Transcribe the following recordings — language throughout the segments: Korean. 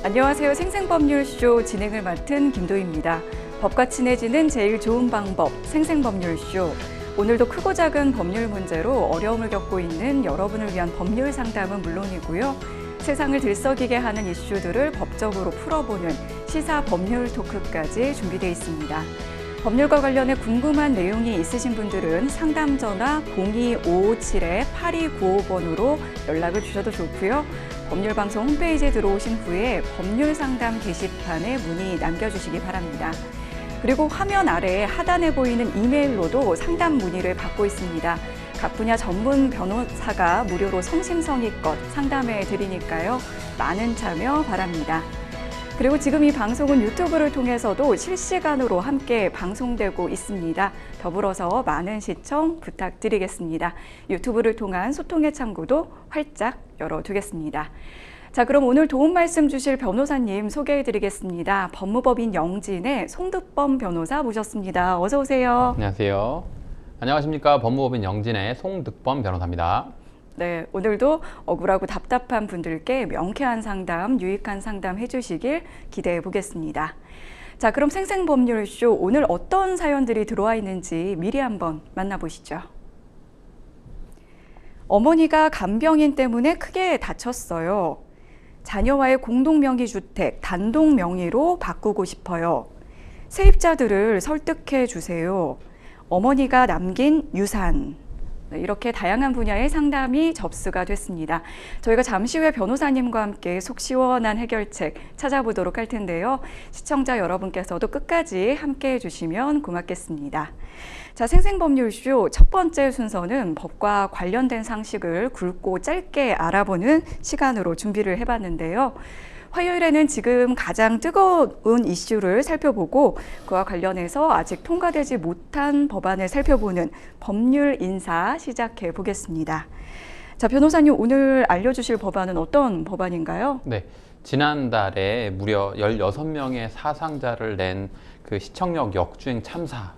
안녕하세요. 생생법률쇼 진행을 맡은 김도희입니다. 법과 친해지는 제일 좋은 방법, 생생법률쇼. 오늘도 크고 작은 법률 문제로 어려움을 겪고 있는 여러분을 위한 법률 상담은 물론이고요. 세상을 들썩이게 하는 이슈들을 법적으로 풀어보는 시사 법률 토크까지 준비되어 있습니다. 법률과 관련해 궁금한 내용이 있으신 분들은 상담 전화 02557-8295번으로 연락을 주셔도 좋고요. 법률방송 홈페이지에 들어오신 후에 법률상담 게시판에 문의 남겨주시기 바랍니다. 그리고 화면 아래 하단에 보이는 이메일로도 상담 문의를 받고 있습니다. 각 분야 전문 변호사가 무료로 성심성의껏 상담해 드리니까요. 많은 참여 바랍니다. 그리고 지금 이 방송은 유튜브를 통해서도 실시간으로 함께 방송되고 있습니다. 더불어서 많은 시청 부탁드리겠습니다. 유튜브를 통한 소통의 창구도 활짝 열어두겠습니다. 자, 그럼 오늘 도움 말씀 주실 변호사님 소개해드리겠습니다. 법무법인 영진의 송득범 변호사 모셨습니다. 어서 오세요. 안녕하세요. 안녕하십니까. 법무법인 영진의 송득범 변호사입니다. 네, 오늘도 억울하고 답답한 분들께 명쾌한 상담, 유익한 상담 해주시길 기대해 보겠습니다. 자, 그럼 생생법률쇼 오늘 어떤 사연들이 들어와 있는지 미리 한번 만나보시죠. 어머니가 간병인 때문에 크게 다쳤어요. 자녀와의 공동명의주택 단독명의로 바꾸고 싶어요. 세입자들을 설득해 주세요. 어머니가 남긴 유산. 이렇게 다양한 분야의 상담이 접수가 됐습니다. 저희가 잠시 후에 변호사님과 함께 속 시원한 해결책 찾아보도록 할 텐데요. 시청자 여러분께서도 끝까지 함께 해주시면 고맙겠습니다. 자, 생생법률쇼 첫 번째 순서는 법과 관련된 상식을 굵고 짧게 알아보는 시간으로 준비를 해봤는데요. 화요일에는 지금 가장 뜨거운 이슈를 살펴보고 그와 관련해서 아직 통과되지 못한 법안을 살펴보는 법률 인사 시작해 보겠습니다. 자, 변호사님 오늘 알려주실 법안은 어떤 법안인가요? 네, 지난달에 무려 16명의 사상자를 낸 그 시청역 역주행 참사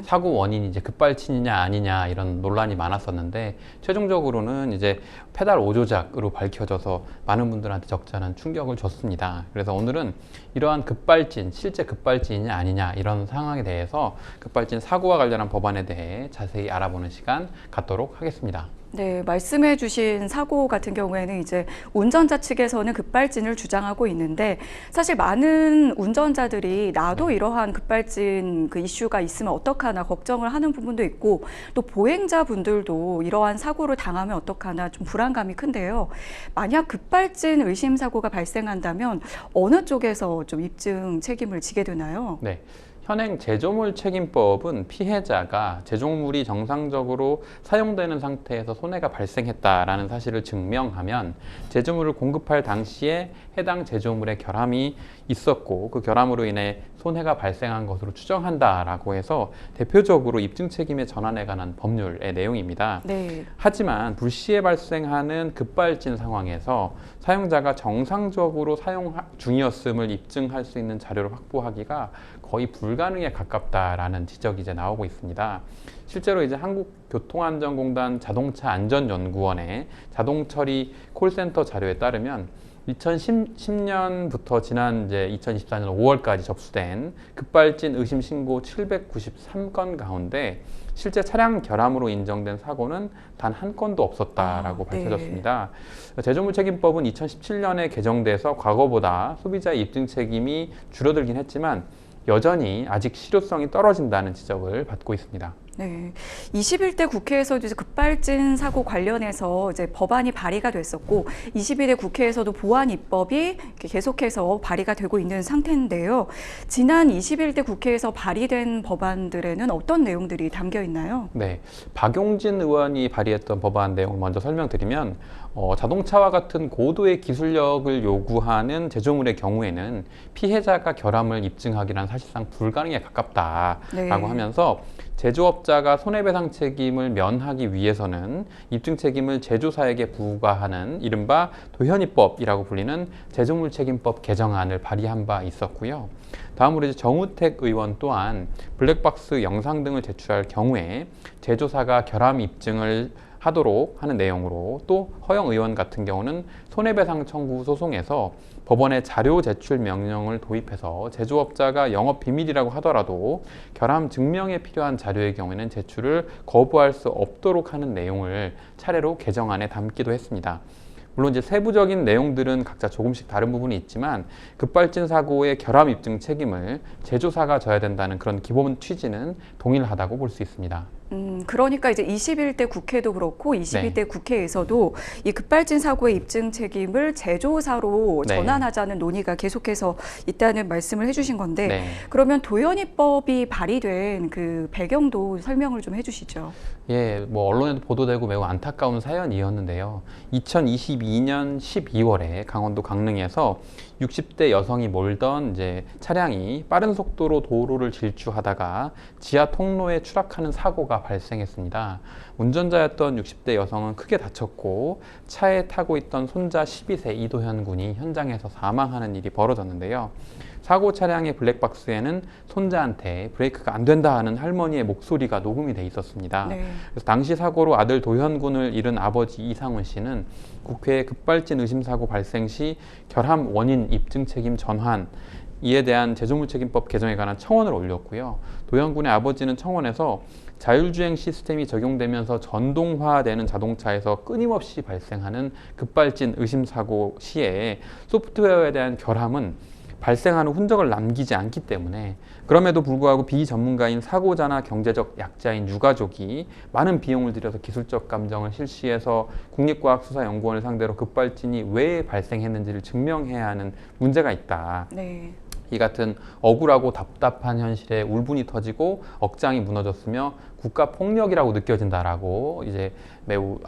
사고 원인이 이제 급발진이냐 아니냐 이런 논란이 많았었는데 최종적으로는 이제 페달 5조작으로 밝혀져서 많은 분들한테 적잖은 충격을 줬습니다. 그래서 오늘은 이러한 급발진, 실제 급발진이냐 아니냐 이런 상황에 대해서 급발진 사고와 관련한 법안에 대해 자세히 알아보는 시간 갖도록 하겠습니다. 네, 말씀해 주신 사고 같은 경우에는 이제 운전자 측에서는 급발진을 주장하고 있는데 사실 많은 운전자들이 나도 이러한 급발진 그 이슈가 있으면 어떡하나 걱정을 하는 부분도 있고 또 보행자분들도 이러한 사고를 당하면 어떡하나 좀 불안감이 큰데요. 만약 급발진 의심 사고가 발생한다면 어느 쪽에서 좀 입증 책임을 지게 되나요? 네. 현행 제조물 책임법은 피해자가 제조물이 정상적으로 사용되는 상태에서 손해가 발생했다라는 사실을 증명하면 제조물을 공급할 당시에 해당 제조물의 결함이 있었고 그 결함으로 인해 손해가 발생한 것으로 추정한다라고 해서 대표적으로 입증 책임의 전환에 관한 법률의 내용입니다. 네. 하지만 불시에 발생하는 급발진 상황에서 사용자가 정상적으로 사용 중이었음을 입증할 수 있는 자료를 확보하기가 거의 불가능에 가깝다라는 지적이 이제 나오고 있습니다. 실제로 이제 한국교통안전공단 자동차안전연구원의 자동처리 콜센터 자료에 따르면 2010년부터 지난 이제 2024년 5월까지 접수된 급발진 의심 신고 793건 가운데 실제 차량 결함으로 인정된 사고는 단 한 건도 없었다라고 밝혀졌습니다. 제조물 책임법은 2017년에 개정돼서 과거보다 소비자의 입증 책임이 줄어들긴 했지만 여전히 아직 실효성이 떨어진다는 지적을 받고 있습니다. 네, 21대 국회에서도 이제 급발진 사고 관련해서 이제 법안이 발의가 됐었고 22대 국회에서도 보안 입법이 계속해서 발의가 되고 있는 상태인데요. 지난 21대 국회에서 발의된 법안들에는 어떤 내용들이 담겨 있나요? 네, 박용진 의원이 발의했던 법안 내용을 먼저 설명드리면 자동차와 같은 고도의 기술력을 요구하는 제조물의 경우에는 피해자가 결함을 입증하기란 사실상 불가능에 가깝다라고 하면서 제조업자가 손해배상 책임을 면하기 위해서는 입증 책임을 제조사에게 부과하는 이른바 도현입법이라고 불리는 제조물 책임법 개정안을 발의한 바 있었고요. 다음으로 이제 정우택 의원 또한 블랙박스 영상 등을 제출할 경우에 제조사가 결함 입증을 하도록 하는 내용으로, 또 허영 의원 같은 경우는 손해배상 청구 소송에서 법원에 자료 제출 명령을 도입해서 제조업자가 영업 비밀이라고 하더라도 결함 증명에 필요한 자료의 경우에는 제출을 거부할 수 없도록 하는 내용을 차례로 개정안에 담기도 했습니다. 물론 이제 세부적인 내용들은 각자 조금씩 다른 부분이 있지만 급발진 사고의 결함 입증 책임을 제조사가 져야 된다는 그런 기본 취지는 동일하다고 볼 수 있습니다. 그러니까 이제 21대 국회도 그렇고 22대 네. 국회에서도 이 급발진 사고의 입증 책임을 제조사로 네. 전환하자는 논의가 계속해서 있다는 말씀을 해주신 건데 네. 그러면 도연입법이 발의된 그 배경도 설명을 좀 해주시죠. 예, 뭐 언론에도 보도되고 매우 안타까운 사연이었는데요. 2022년 12월에 강원도 강릉에서 60대 여성이 몰던 이제 차량이 빠른 속도로 도로를 질주하다가 지하 통로에 추락하는 사고가 발생했습니다. 운전자였던 60대 여성은 크게 다쳤고 차에 타고 있던 손자 12세 이도현 군이 현장에서 사망하는 일이 벌어졌는데요. 사고 차량의 블랙박스에는 손자한테 브레이크가 안 된다 하는 할머니의 목소리가 녹음이 돼 있었습니다. 네. 그래서 당시 사고로 아들 도현 군을 잃은 아버지 이상훈 씨는 국회에 급발진 의심사고 발생 시 결함 원인 입증 책임 전환, 이에 대한 제조물책임법 개정에 관한 청원을 올렸고요. 도현 군의 아버지는 청원에서 자율주행 시스템이 적용되면서 전동화되는 자동차에서 끊임없이 발생하는 급발진 의심사고 시에 소프트웨어에 대한 결함은 발생하는 흔적을 남기지 않기 때문에, 그럼에도 불구하고 비전문가인 사고자나 경제적 약자인 유가족이 많은 비용을 들여서 기술적 감정을 실시해서 국립과학수사연구원을 상대로 급발진이 왜 발생했는지를 증명해야 하는 문제가 있다. 네. 이 같은 억울하고 답답한 현실에 울분이 터지고 억장이 무너졌으며 국가 폭력이라고 느껴진다라고 이제 매우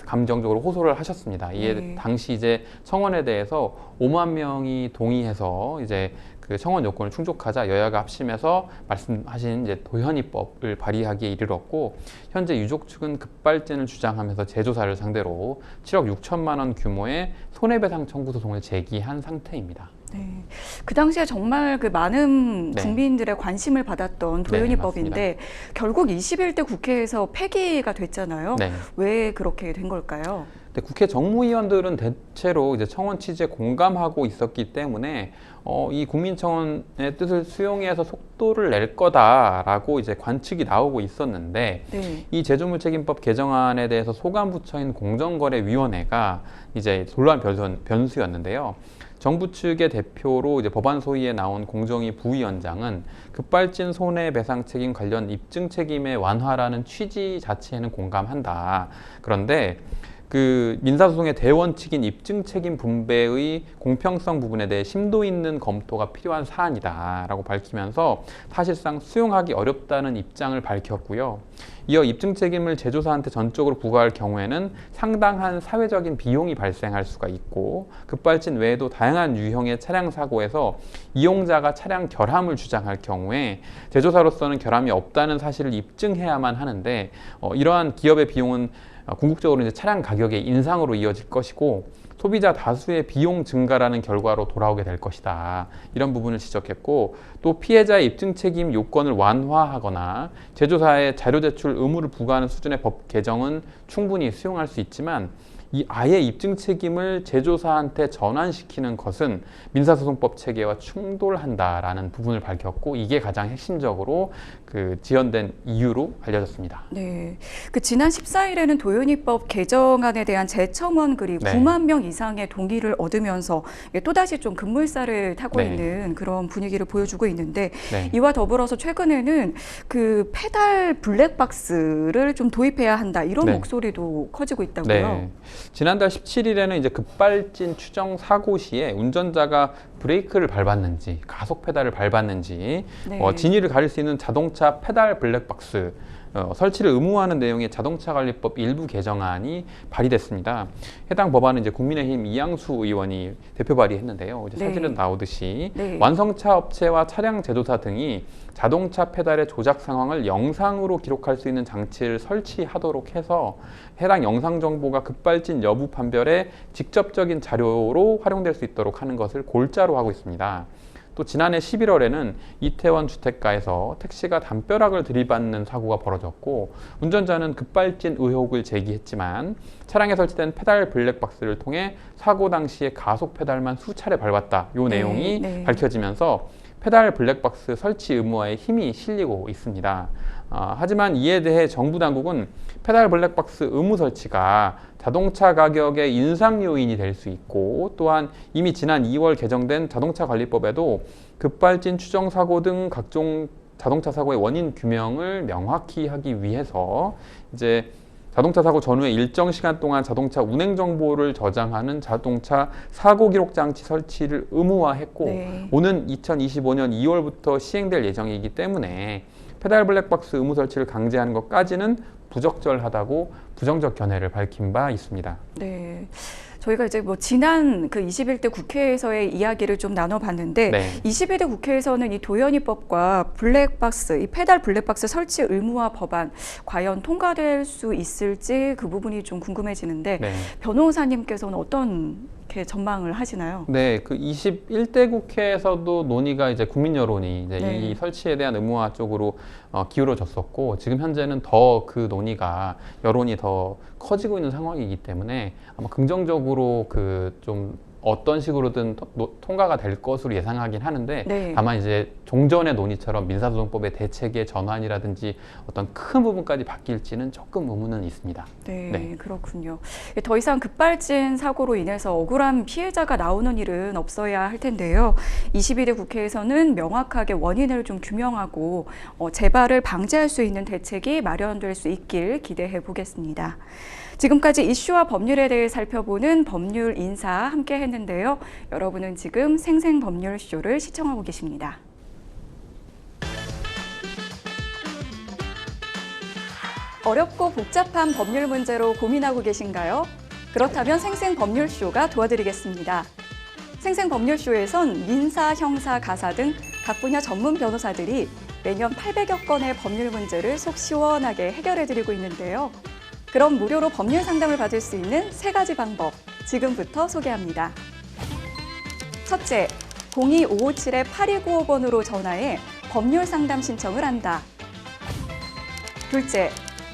감정적으로 호소를 하셨습니다. 이에 네. 당시 이제 청원에 대해서 5만 명이 동의해서 이제 그 청원 요건을 충족하자 여야가 합심해서 말씀하신 이제 도현입법을 발의하기에 이르렀고, 현재 유족 측은 급발진을 주장하면서 제조사를 상대로 7억 6천만 원 규모의 손해배상 청구 소송을 제기한 상태입니다. 네. 그 당시에 정말 그 많은 네. 국민들의 관심을 받았던 도연입법인데 결국 21대 국회에서 폐기가 됐잖아요. 네. 왜 그렇게 된 걸까요? 근데 국회 정무위원들은 대체로 이제 청원 취지에 공감하고 있었기 때문에 이 국민청원의 뜻을 수용해서 속도를 낼 거다라고 이제 관측이 나오고 있었는데, 네. 이 제조물책임법 개정안에 대해서 소관부처인 공정거래위원회가 이제 논란 변수였는데요. 정부 측의 대표로 이제 법안 소위에 나온 공정위 부위원장은 급발진 손해배상 책임 관련 입증 책임의 완화라는 취지 자체에는 공감한다. 그런데 그 민사소송의 대원칙인 입증 책임 분배의 공평성 부분에 대해 심도 있는 검토가 필요한 사안이다라고 밝히면서 사실상 수용하기 어렵다는 입장을 밝혔고요. 이어 입증 책임을 제조사한테 전적으로 부과할 경우에는 상당한 사회적인 비용이 발생할 수가 있고, 급발진 외에도 다양한 유형의 차량 사고에서 이용자가 차량 결함을 주장할 경우에 제조사로서는 결함이 없다는 사실을 입증해야만 하는데, 이러한 기업의 비용은 궁극적으로 이제 차량 가격의 인상으로 이어질 것이고 소비자 다수의 비용 증가라는 결과로 돌아오게 될 것이다. 이런 부분을 지적했고, 또 피해자의 입증 책임 요건을 완화하거나 제조사에 자료 제출 의무를 부과하는 수준의 법 개정은 충분히 수용할 수 있지만, 이 아예 입증 책임을 제조사한테 전환시키는 것은 민사소송법 체계와 충돌한다라는 부분을 밝혔고, 이게 가장 핵심적으로 그 지연된 이유로 알려졌습니다. 네. 그 지난 14일에는 도연입법 개정안에 대한 재청원 글이 네. 9만 명 이상의 동의를 얻으면서 또다시 좀 급물살을 타고 네. 있는 그런 분위기를 보여주고 있는데, 네. 이와 더불어서 최근에는 그 페달 블랙박스를 좀 도입해야 한다 이런 네. 목소리도 커지고 있다고요. 네. 지난달 17일에는 이제 급발진 추정 사고 시에 운전자가 브레이크를 밟았는지 가속 페달을 밟았는지 네. 진위를 가릴 수 있는 자동차 페달 블랙박스 설치를 의무화하는 내용의 자동차관리법 일부 개정안이 발의됐습니다. 해당 법안은 이제 국민의힘 이양수 의원이 대표 발의했는데요. 이제 네. 사진에 나오듯이 네. 완성차 업체와 차량 제조사 등이 자동차 페달의 조작 상황을 영상으로 기록할 수 있는 장치를 설치하도록 해서 해당 영상 정보가 급발진 여부 판별에 직접적인 자료로 활용될 수 있도록 하는 것을 골자로 하고 있습니다. 또 지난해 11월에는 이태원 주택가에서 택시가 담벼락을 들이받는 사고가 벌어졌고 운전자는 급발진 의혹을 제기했지만 차량에 설치된 페달 블랙박스를 통해 사고 당시에 가속 페달만 수차례 밟았다. 이 내용이 네. 밝혀지면서 페달 블랙박스 설치 의무화에 힘이 실리고 있습니다. 하지만 이에 대해 정부 당국은 페달 블랙박스 의무 설치가 자동차 가격의 인상 요인이 될 수 있고 또한 이미 지난 2월 개정된 자동차 관리법에도 급발진 추정 사고 등 각종 자동차 사고의 원인 규명을 명확히 하기 위해서 이제 자동차 사고 전후에 일정 시간 동안 자동차 운행 정보를 저장하는 자동차 사고 기록 장치 설치를 의무화했고 네. 오는 2025년 2월부터 시행될 예정이기 때문에 페달 블랙박스 의무 설치를 강제하는 것까지는 부적절하다고 부정적 견해를 밝힌 바 있습니다. 네. 저희가 이제 뭐 지난 그 21대 국회에서의 이야기를 좀 나눠봤는데 네. 22대 국회에서는 이 도연이법과 블랙박스, 이 페달 블랙박스 설치 의무화 법안 과연 통과될 수 있을지 그 부분이 좀 궁금해지는데 네. 변호사님께서는 어떤 게 전망을 하시나요? 네, 그 21대 국회에서도 논의가 이제 국민 여론이 이제 네. 이 설치에 대한 의무화 쪽으로 기울어졌었고 지금 현재는 더 그 논의가 여론이 더 커지고 있는 상황이기 때문에 아마 긍정적으로 그 좀 어떤 식으로든 통과가 될 것으로 예상하긴 하는데 네. 다만 이제 종전의 논의처럼 민사소송법의 대책의 전환이라든지 어떤 큰 부분까지 바뀔지는 조금 의문은 있습니다. 네, 네. 그렇군요. 더 이상 급발진 사고로 인해서 억울한 피해자가 나오는 일은 없어야 할 텐데요. 22대 국회에서는 명확하게 원인을 좀 규명하고 재발을 방지할 수 있는 대책이 마련될 수 있길 기대해 보겠습니다. 지금까지 이슈와 법률에 대해 살펴보는 법률 인사 함께 했는데요. 여러분은 지금 생생법률쇼를 시청하고 계십니다. 어렵고 복잡한 법률 문제로 고민하고 계신가요? 그렇다면 생생법률쇼가 도와드리겠습니다. 생생법률쇼에선 민사, 형사, 가사 등 각 분야 전문 변호사들이 매년 800여 건의 법률 문제를 속 시원하게 해결해드리고 있는데요. 그럼 무료로 법률 상담을 받을 수 있는 3가지 방법, 지금부터 소개합니다. 첫째, 02557-8295번으로 전화해 법률 상담 신청을 한다. 둘째,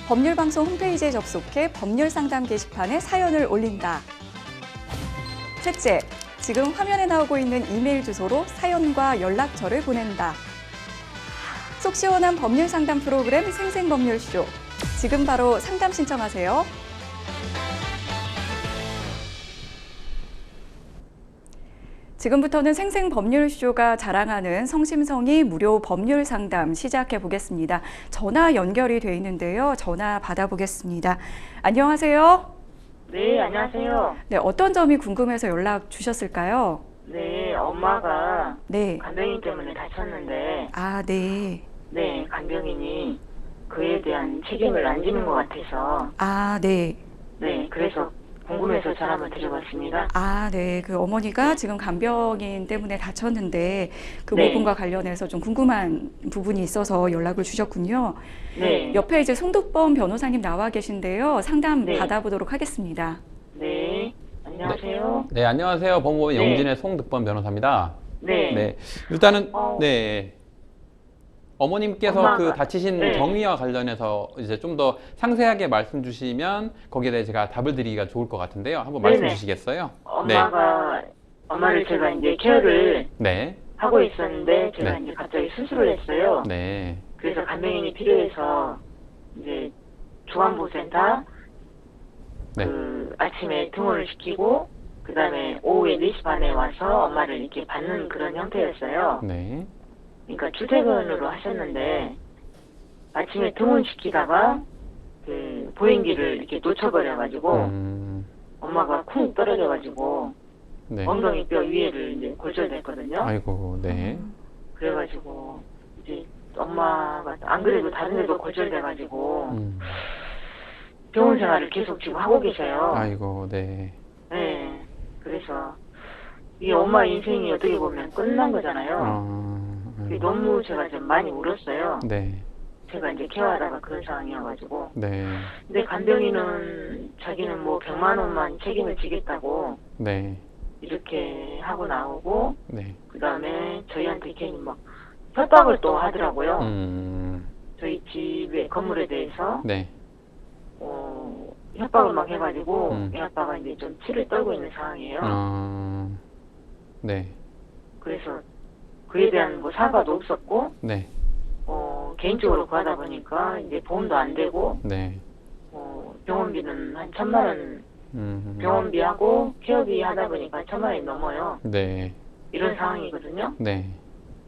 법률방송 홈페이지에 접속해 법률 상담 게시판에 사연을 올린다. 셋째, 지금 화면에 나오고 있는 이메일 주소로 사연과 연락처를 보낸다. 속 시원한 법률 상담 프로그램 생생법률쇼. 지금 바로 상담 신청하세요. 지금부터는 생생법률쇼가 자랑하는 성심성의 무료 법률 상담 시작해 보겠습니다. 전화 연결이 돼 있는데요. 전화 받아보겠습니다. 안녕하세요. 네, 안녕하세요. 네, 어떤 점이 궁금해서 연락 주셨을까요? 네, 엄마가 네. 간병인 때문에 다쳤는데, 아, 네. 네, 간병인이 그에 대한 책임을 안 지는 것 같아서, 아, 네. 네, 그래서 궁금해서 전화 한번 드려봤습니다. 아, 네. 그 어머니가 지금 간병인 때문에 다쳤는데 그 네. 부분과 관련해서 좀 궁금한 부분이 있어서 연락을 주셨군요. 네, 옆에 이제 송득범 변호사님 나와 계신데요. 상담 네. 받아보도록 하겠습니다. 네, 안녕하세요. 네, 안녕하세요. 법무법인 네. 영진의 송득범 변호사입니다. 네, 네, 일단은 어. 네. 어머님께서 엄마가, 그 다치신 네. 경위와 관련해서 이제 좀 더 상세하게 말씀 주시면 거기에 대해 제가 답을 드리기가 좋을 것 같은데요. 한번 말씀 네네. 주시겠어요? 엄마를 제가 이제 케어를 네. 하고 있었는데, 제가 네. 이제 갑자기 수술을 했어요. 네. 그래서 간병인이 필요해서, 이제 중환부센터, 네. 그 아침에 등원을 시키고 그 다음에 오후에 4시 반에 와서 엄마를 이렇게 받는 그런 형태였어요. 네. 그러니까 출퇴근으로 하셨는데 아침에 등원시키다가 그 보행기를 이렇게 놓쳐버려가지고 엄마가 쿵 떨어져가지고 네. 엉덩이 뼈 위에를 이제 골절됐거든요. 아이고, 네. 그래가지고 이제 엄마가 안 그래도 다른 데도 골절돼가지고 병원 생활을 계속 지금 하고 계셔요. 아이고, 네. 네. 그래서 이 엄마 인생이 어떻게 보면 끝난 거잖아요. 그게 너무 제가 좀 많이 울었어요. 네. 제가 이제 케어하다가 그런 상황이어가지고. 네. 근데 간병인은 자기는 뭐 100만 원만 책임을 지겠다고 네. 이렇게 하고 나오고 네. 그다음에 저희한테 괜히 막 협박을 또 하더라고요. 저희 집의 건물에 대해서 네. 협박을 막 해가지고 애 아빠가 이제 좀 치를 떨고 있는 상황이에요. 네. 그래서 그에 대한 뭐 사과도 없었고 네. 개인적으로 구하다 보니까 이제 보험도 안 되고 네. 병원비는 한 1,000만 원 병원비하고 케어비 하다 보니까 1,000만 원이 넘어요. 네. 이런 상황이거든요. 네.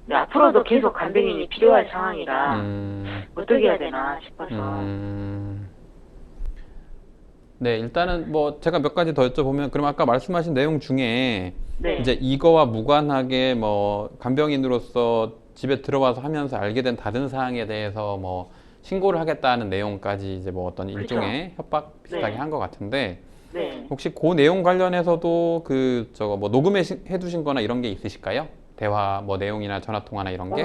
근데 앞으로도 계속 간병인이 필요할 상황이라 어떻게 해야 되나 싶어서. 네, 일단은 뭐 제가 몇 가지 더 여쭤보면, 그럼 아까 말씀하신 내용 중에 네. 이제 이거와 무관하게 뭐 간병인으로서 집에 들어와서 하면서 알게 된 다른 사항에 대해서 뭐 신고를 하겠다는 내용까지 이제 뭐 어떤 그렇죠. 일종의 협박 비슷하게 네. 한 것 같은데, 네. 혹시 그 내용 관련해서도 그 저거 뭐 녹음해 두신 거나 이런 게 있으실까요? 대화 뭐 내용이나 전화 통화나 이런 게?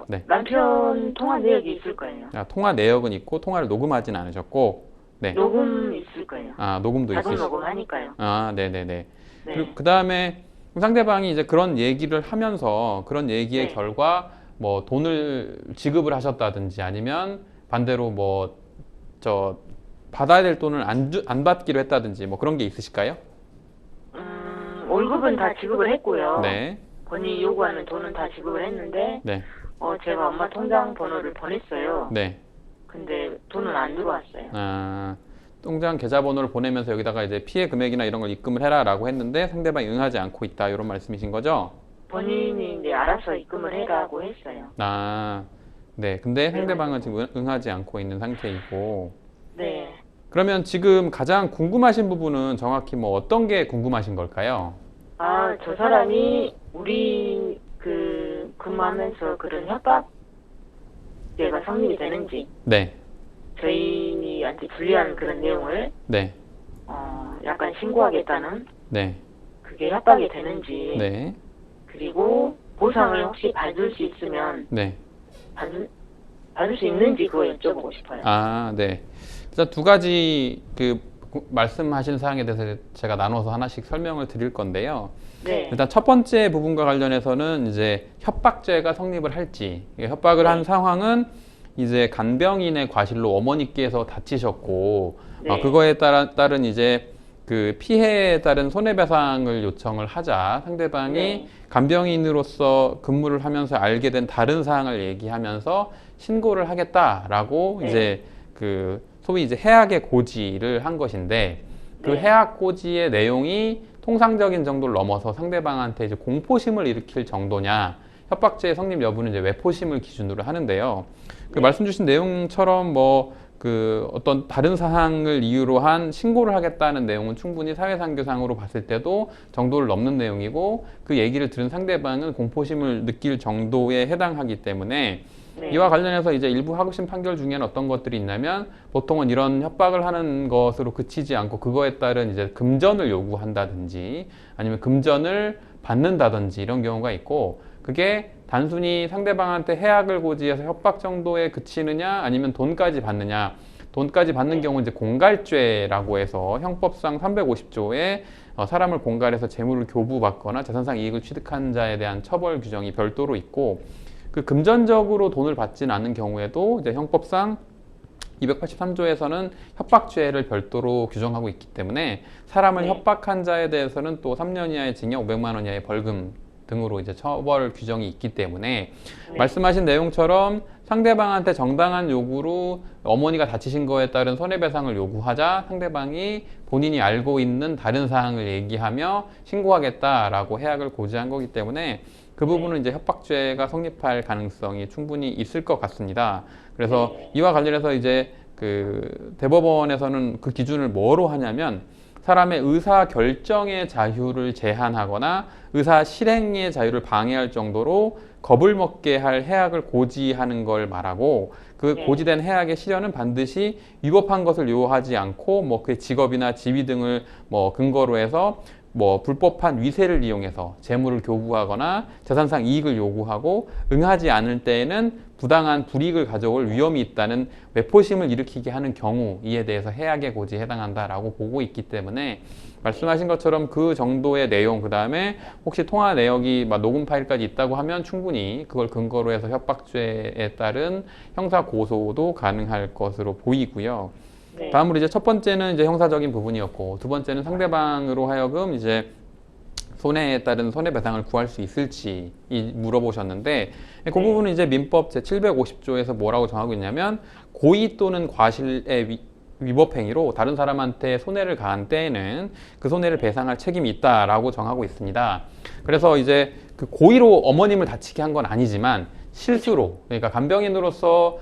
네. 남편 통화 내역이 있을 거예요. 통화 내역은 있고 통화를 녹음하진 않으셨고, 네. 녹음 있을 거예요. 녹음도 자동 있으시고. 녹음하니까요. 네네네. 네. 그리고 그 다음에 상대방이 이제 그런 얘기를 하면서 그런 얘기의 네. 결과 뭐 돈을 지급을 하셨다든지 아니면 반대로 뭐 받아야 될 돈을 안 받기로 했다든지 뭐 그런 게 있으실까요? 월급은 다 지급을 했고요. 네. 본인이 요구하는 돈은 다 지급을 했는데, 네. 제가 엄마 통장 번호를 보냈어요. 네. 근데 돈은 안 들어왔어요. 통장 계좌번호를 보내면서 여기다가 이제 피해 금액이나 이런 걸 입금을 해라라고 했는데 상대방이 응하지 않고 있다, 이런 말씀이신 거죠? 본인이 이제 알아서 입금을 해라고 했어요. 네. 근데 상대방은 지금 응하지 않고 있는 상태이고. 네. 그러면 지금 가장 궁금하신 부분은 정확히 뭐 어떤 게 궁금하신 걸까요? 저 사람이 우리 근무하면서 그런 협박죄가 성립이 되는지, 네. 저희한테 불리한 그런 내용을 네. 약간 신고하겠다는 네. 그게 협박이 되는지, 네. 그리고 보상을 혹시 받을 수 있으면 네. 받을 수 있는지 그거 여쭤보고 싶어요. 네. 일단 두 가지 말씀하신 사항에 대해서 제가 나눠서 하나씩 설명을 드릴 건데요. 네. 일단 첫 번째 부분과 관련해서는 이제 협박죄가 성립을 할지, 협박을 한 상황은 이제 간병인의 과실로 어머니께서 다치셨고, 네. 그거에 따른 이제 그 피해에 따른 손해배상을 요청을 하자 상대방이 네. 간병인으로서 근무를 하면서 알게 된 다른 사항을 얘기하면서 신고를 하겠다라고 네. 이제 소위 이제 해악의 고지를 한 것인데, 그 네. 해악 고지의 내용이 통상적인 정도를 넘어서 상대방한테 이제 공포심을 일으킬 정도냐, 협박죄의 성립 여부는 이제 외포심을 기준으로 하는데요. 그 네. 말씀 주신 내용처럼 어떤 다른 사항을 이유로 한 신고를 하겠다는 내용은 충분히 사회상규상으로 봤을 때도 정도를 넘는 내용이고, 그 얘기를 들은 상대방은 공포심을 느낄 정도에 해당하기 때문에, 네. 이와 관련해서 이제 일부 하급심 판결 중에는 어떤 것들이 있냐면, 보통은 이런 협박을 하는 것으로 그치지 않고 그거에 따른 이제 금전을 요구한다든지 아니면 금전을 받는다든지 이런 경우가 있고, 그게 단순히 상대방한테 해악을 고지해서 협박 정도에 그치느냐 아니면 돈까지 받느냐, 돈까지 받는 경우는 이제 공갈죄라고 해서 형법상 350조에 사람을 공갈해서 재물을 교부받거나 재산상 이익을 취득한 자에 대한 처벌 규정이 별도로 있고, 그 금전적으로 돈을 받지는 않는 경우에도 이제 형법상 283조에서는 협박죄를 별도로 규정하고 있기 때문에 사람을 네. 협박한 자에 대해서는 또 3년 이하의 징역 500만 원 이하의 벌금 등으로 이제 처벌 규정이 있기 때문에, 네. 말씀하신 내용처럼 상대방한테 정당한 요구로 어머니가 다치신 거에 따른 손해배상을 요구하자 상대방이 본인이 알고 있는 다른 사항을 얘기하며 신고하겠다라고 해악을 고지한 거기 때문에 그 부분은 이제 협박죄가 성립할 가능성이 충분히 있을 것 같습니다. 그래서 이와 관련해서 이제 대법원에서는 그 기준을 뭐로 하냐면, 사람의 의사 결정의 자유를 제한하거나 의사 실행의 자유를 방해할 정도로 겁을 먹게 할 해악을 고지하는 걸 말하고, 그 네. 고지된 해악의 실현은 반드시 위법한 것을 요하지 않고 그 직업이나 지위 등을 근거로 해서 뭐 불법한 위세를 이용해서 재물을 교부하거나 재산상 이익을 요구하고 응하지 않을 때에는 부당한 불이익을 가져올 위험이 있다는 외포심을 일으키게 하는 경우, 이에 대해서 해악의 고지에 해당한다라고 보고 있기 때문에 말씀하신 것처럼 그 정도의 내용, 그 다음에 혹시 통화 내역이 막 녹음 파일까지 있다고 하면 충분히 그걸 근거로 해서 협박죄에 따른 형사 고소도 가능할 것으로 보이고요. 네. 다음으로 이제 첫 번째는 이제 형사적인 부분이었고, 두 번째는 상대방으로 하여금 이제 손해에 따른 손해배상을 구할 수 있을지 물어보셨는데, 그 부분은 이제 민법 제750조에서 뭐라고 정하고 있냐면, 고의 또는 과실의 위법 행위로 다른 사람한테 손해를 가한 때에는 그 손해를 배상할 책임이 있다라고 정하고 있습니다. 그래서 이제 그 고의로 어머님을 다치게 한 건 아니지만 실수로, 그러니까 간병인으로서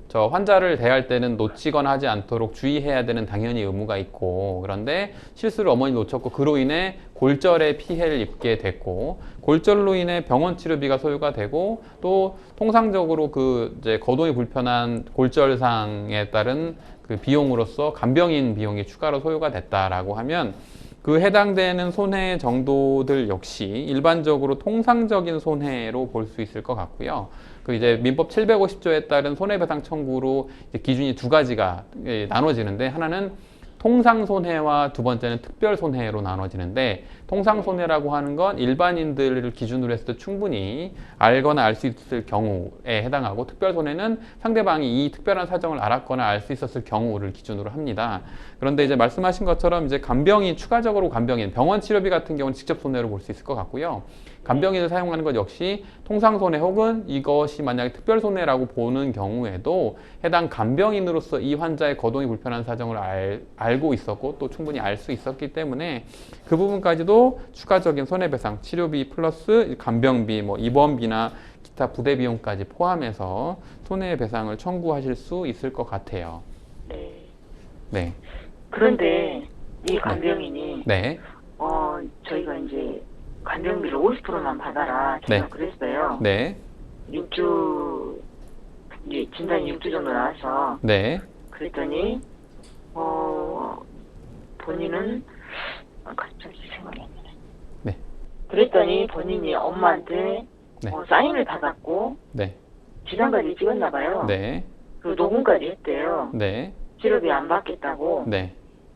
저 환자를 대할 때는 놓치거나 하지 않도록 주의해야 되는 당연히 의무가 있고, 그런데 실수로 어머니 놓쳤고 그로 인해 골절에 피해를 입게 됐고, 골절로 인해 병원 치료비가 소요가 되고, 또 통상적으로 이제 거동이 불편한 골절상에 따른 그 비용으로서 간병인 비용이 추가로 소요가 됐다라고 하면, 그 해당되는 손해 정도들 역시 일반적으로 통상적인 손해로 볼 수 있을 것 같고요. 그 이제 민법 750조에 따른 손해배상 청구로 이제 기준이 두 가지가 나눠지는데, 하나는 통상 손해와 두 번째는 특별 손해로 나눠지는데, 통상 손해라고 하는 건 일반인들을 기준으로 했을 때 충분히 알거나 알 수 있을 경우에 해당하고, 특별 손해는 상대방이 이 특별한 사정을 알았거나 알 수 있었을 경우를 기준으로 합니다. 그런데 이제 말씀하신 것처럼 이제 추가적으로 간병인, 병원 치료비 같은 경우는 직접 손해로 볼 수 있을 것 같고요. 간병인을 사용하는 것 역시 통상 손해 혹은 이것이 만약에 특별 손해라고 보는 경우에도 해당 간병인으로서 이 환자의 거동이 불편한 사정을 알고 있었고 또 충분히 알 수 있었기 때문에 그 부분까지도 추가적인 손해배상, 치료비 플러스 간병비, 뭐 입원비나 기타 부대 비용까지 포함해서 손해배상을 청구하실 수 있을 것 같아요. 네. 네. 그런데 이 간병인이 네. 저희가 이제 간병비를 50%만 받아라 제가 네. 그랬어요. 네. 6주 이제 진단이 6주 정도 나와서 네. 그랬더니 본인은 갑자기 생각이 안 나네. 네. 그랬더니 본인이 엄마한테 네. 사인을 받았고 네. 지단까지 찍었나 봐요. 네. 그리고 녹음까지 했대요. 네. 치료비 안 받겠다고. 네.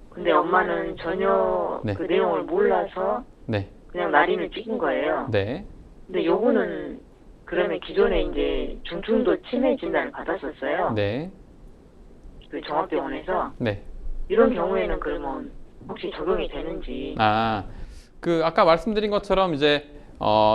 근데 엄마는 전혀 네. 그 내용을 몰라서 네. 그냥 날인을 찍은 거예요. 네. 근데 요거는 그러면 기존에 이제 중증도 치매 진단을 받았었어요. 네. 그 종합병원에서. 네. 이런 경우에는 그러면 혹시 적용이 되는지. 아까 말씀드린 것처럼 이제